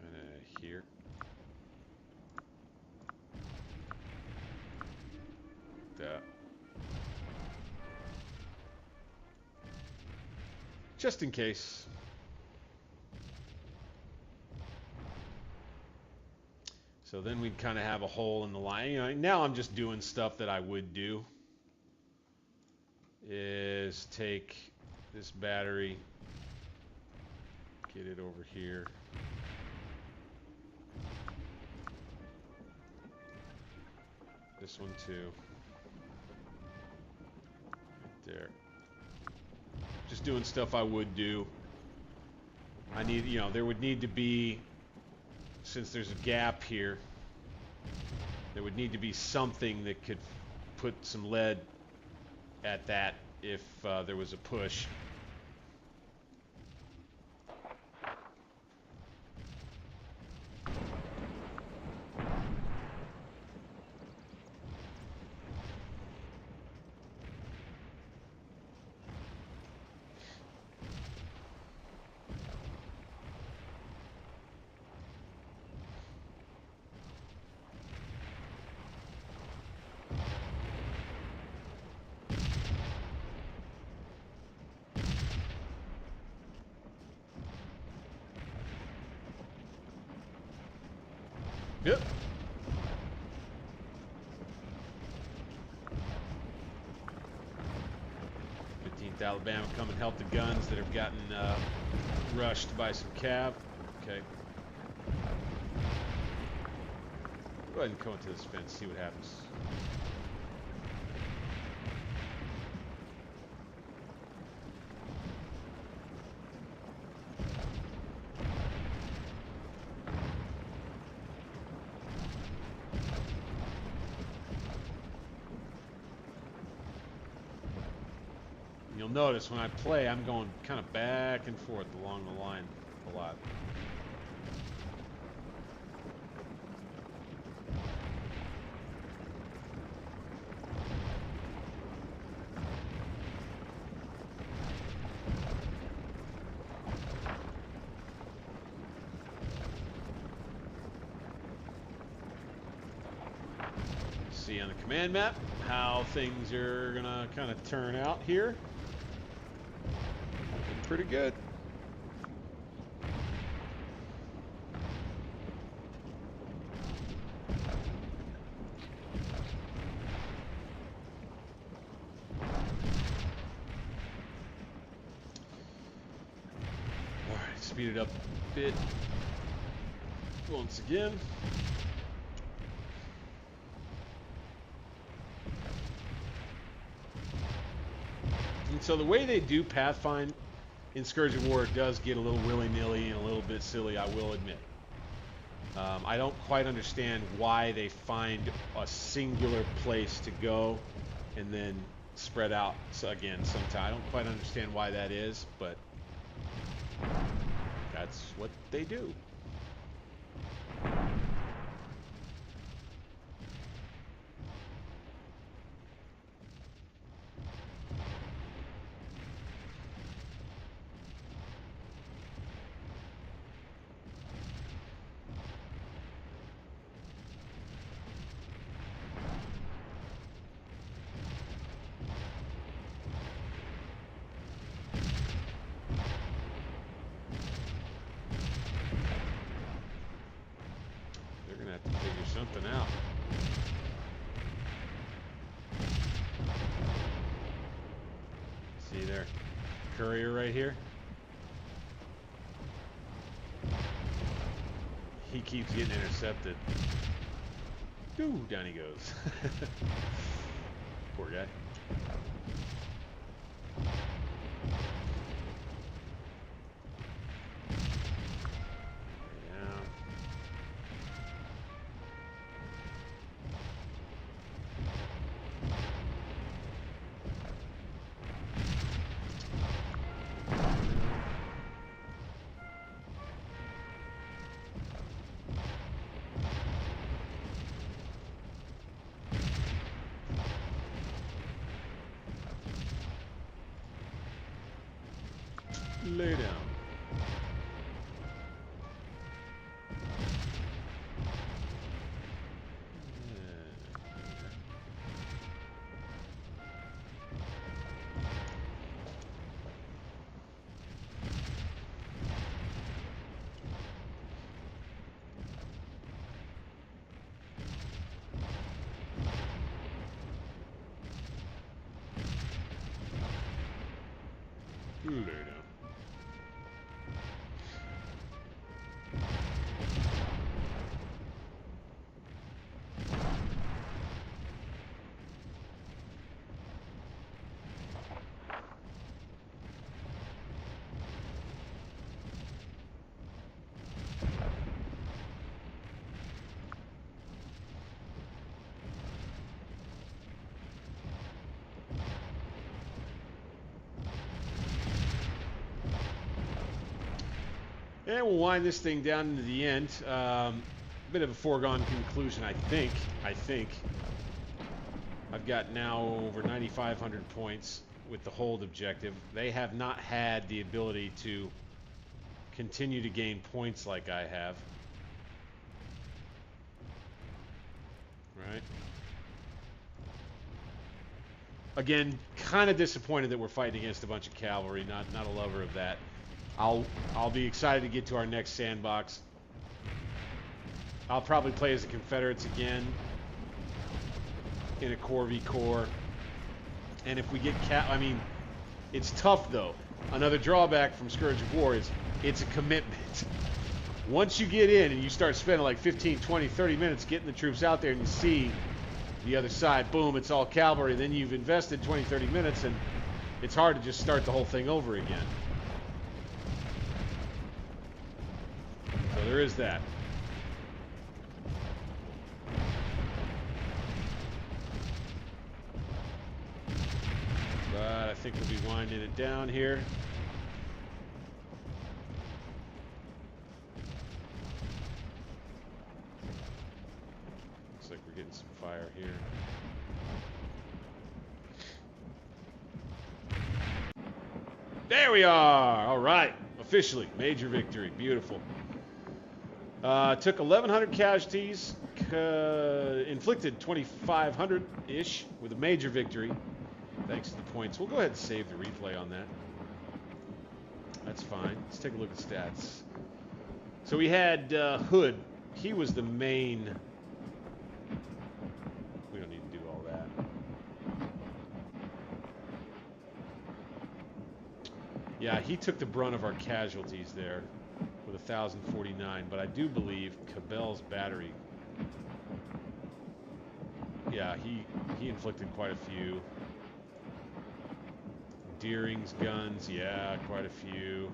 kind of here. That. Just in case. So then we'd kind of have a hole in the line. You know, now I'm just doing stuff that I would do. is take this battery, get it over here. This one too. Right there. Just doing stuff I would do. I need, you know, there would need to be, since there's a gap here, there would need to be something that could put some lead at that if there was a push. Yep. 15th Alabama come and help the guns that have gotten rushed by some cav. Okay. Go ahead and come into this fence, see what happens. You'll notice when I play, I'm going kind of back and forth along the line a lot. See on the command map how things are gonna kind of turn out here. Pretty good. All right, speed it up a bit once again. And so the way they do Pathfind in Scourge of War does get a little willy-nilly and a little bit silly, I will admit. I don't quite understand why they find a singular place to go and then spread out again sometimes. I don't quite understand why that is, but that's what they do. Something out. See there, courier right here. He keeps getting intercepted. Ooh, down he goes. Poor guy. Lay down. Lay down. And we'll wind this thing down into the end. Bit of a foregone conclusion, I think. I've got now over 9,500 points with the hold objective. They have not had the ability to continue to gain points like I have. Right? Again, kind of disappointed that we're fighting against a bunch of cavalry. Not a lover of that. I'll be excited to get to our next sandbox. I'll probably play as the Confederates again in a core v core. And if we get I mean, it's tough though. Another drawback from Scourge of War is it's a commitment. Once you get in and you start spending like 15, 20, 30 minutes getting the troops out there and you see the other side, boom, it's all cavalry, then you've invested 20, 30 minutes and it's hard to just start the whole thing over again. So there is that. But I think we'll be winding it down here. Looks like we're getting some fire here. There we are! All right. Officially, major victory. Beautiful. Took 1,100 casualties, inflicted 2,500-ish with a major victory, thanks to the points. We'll go ahead and save the replay on that. That's fine. Let's take a look at stats. So we had Hood. He was the main... We don't need to do all that. Yeah, he took the brunt of our casualties there with 1,049, but I do believe Cabell's battery, yeah, he inflicted quite a few. Deering's guns, yeah, quite a few.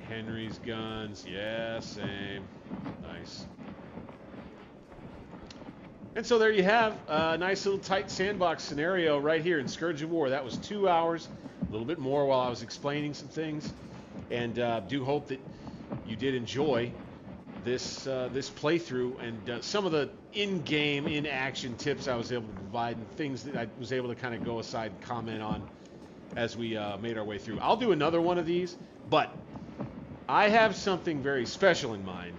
Henry's guns, yeah, same. Nice. And so there you have a nice little tight sandbox scenario right here in Scourge of War. That was 2 hours. A little bit more while I was explaining some things, and do hope that you did enjoy this this playthrough and some of the in-game, in-action tips I was able to provide and things that I was able to kind of go aside and comment on as we made our way through. I'll do another one of these, but I have something very special in mind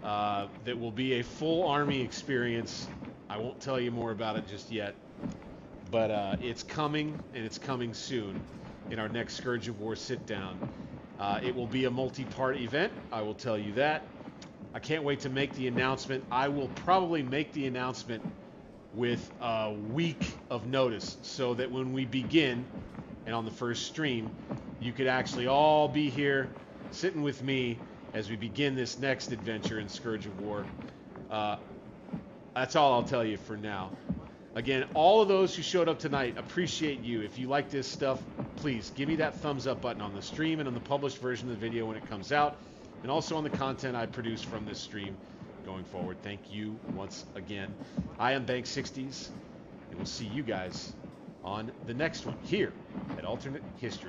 that will be a full army experience. I won't tell you more about it just yet. But it's coming, and it's coming soon in our next Scourge of War sit-down. It will be a multi-part event, I will tell you that. I can't wait to make the announcement. I will probably make the announcement with a week of notice so that when we begin, and on the first stream, you could actually all be here sitting with me as we begin this next adventure in Scourge of War. That's all I'll tell you for now. Again, all of those who showed up tonight, appreciate you. If you like this stuff, please give me that thumbs up button on the stream and on the published version of the video when it comes out, and also on the content I produce from this stream going forward. Thank you once again. I am Bank60s, and we'll see you guys on the next one here at Alternate History.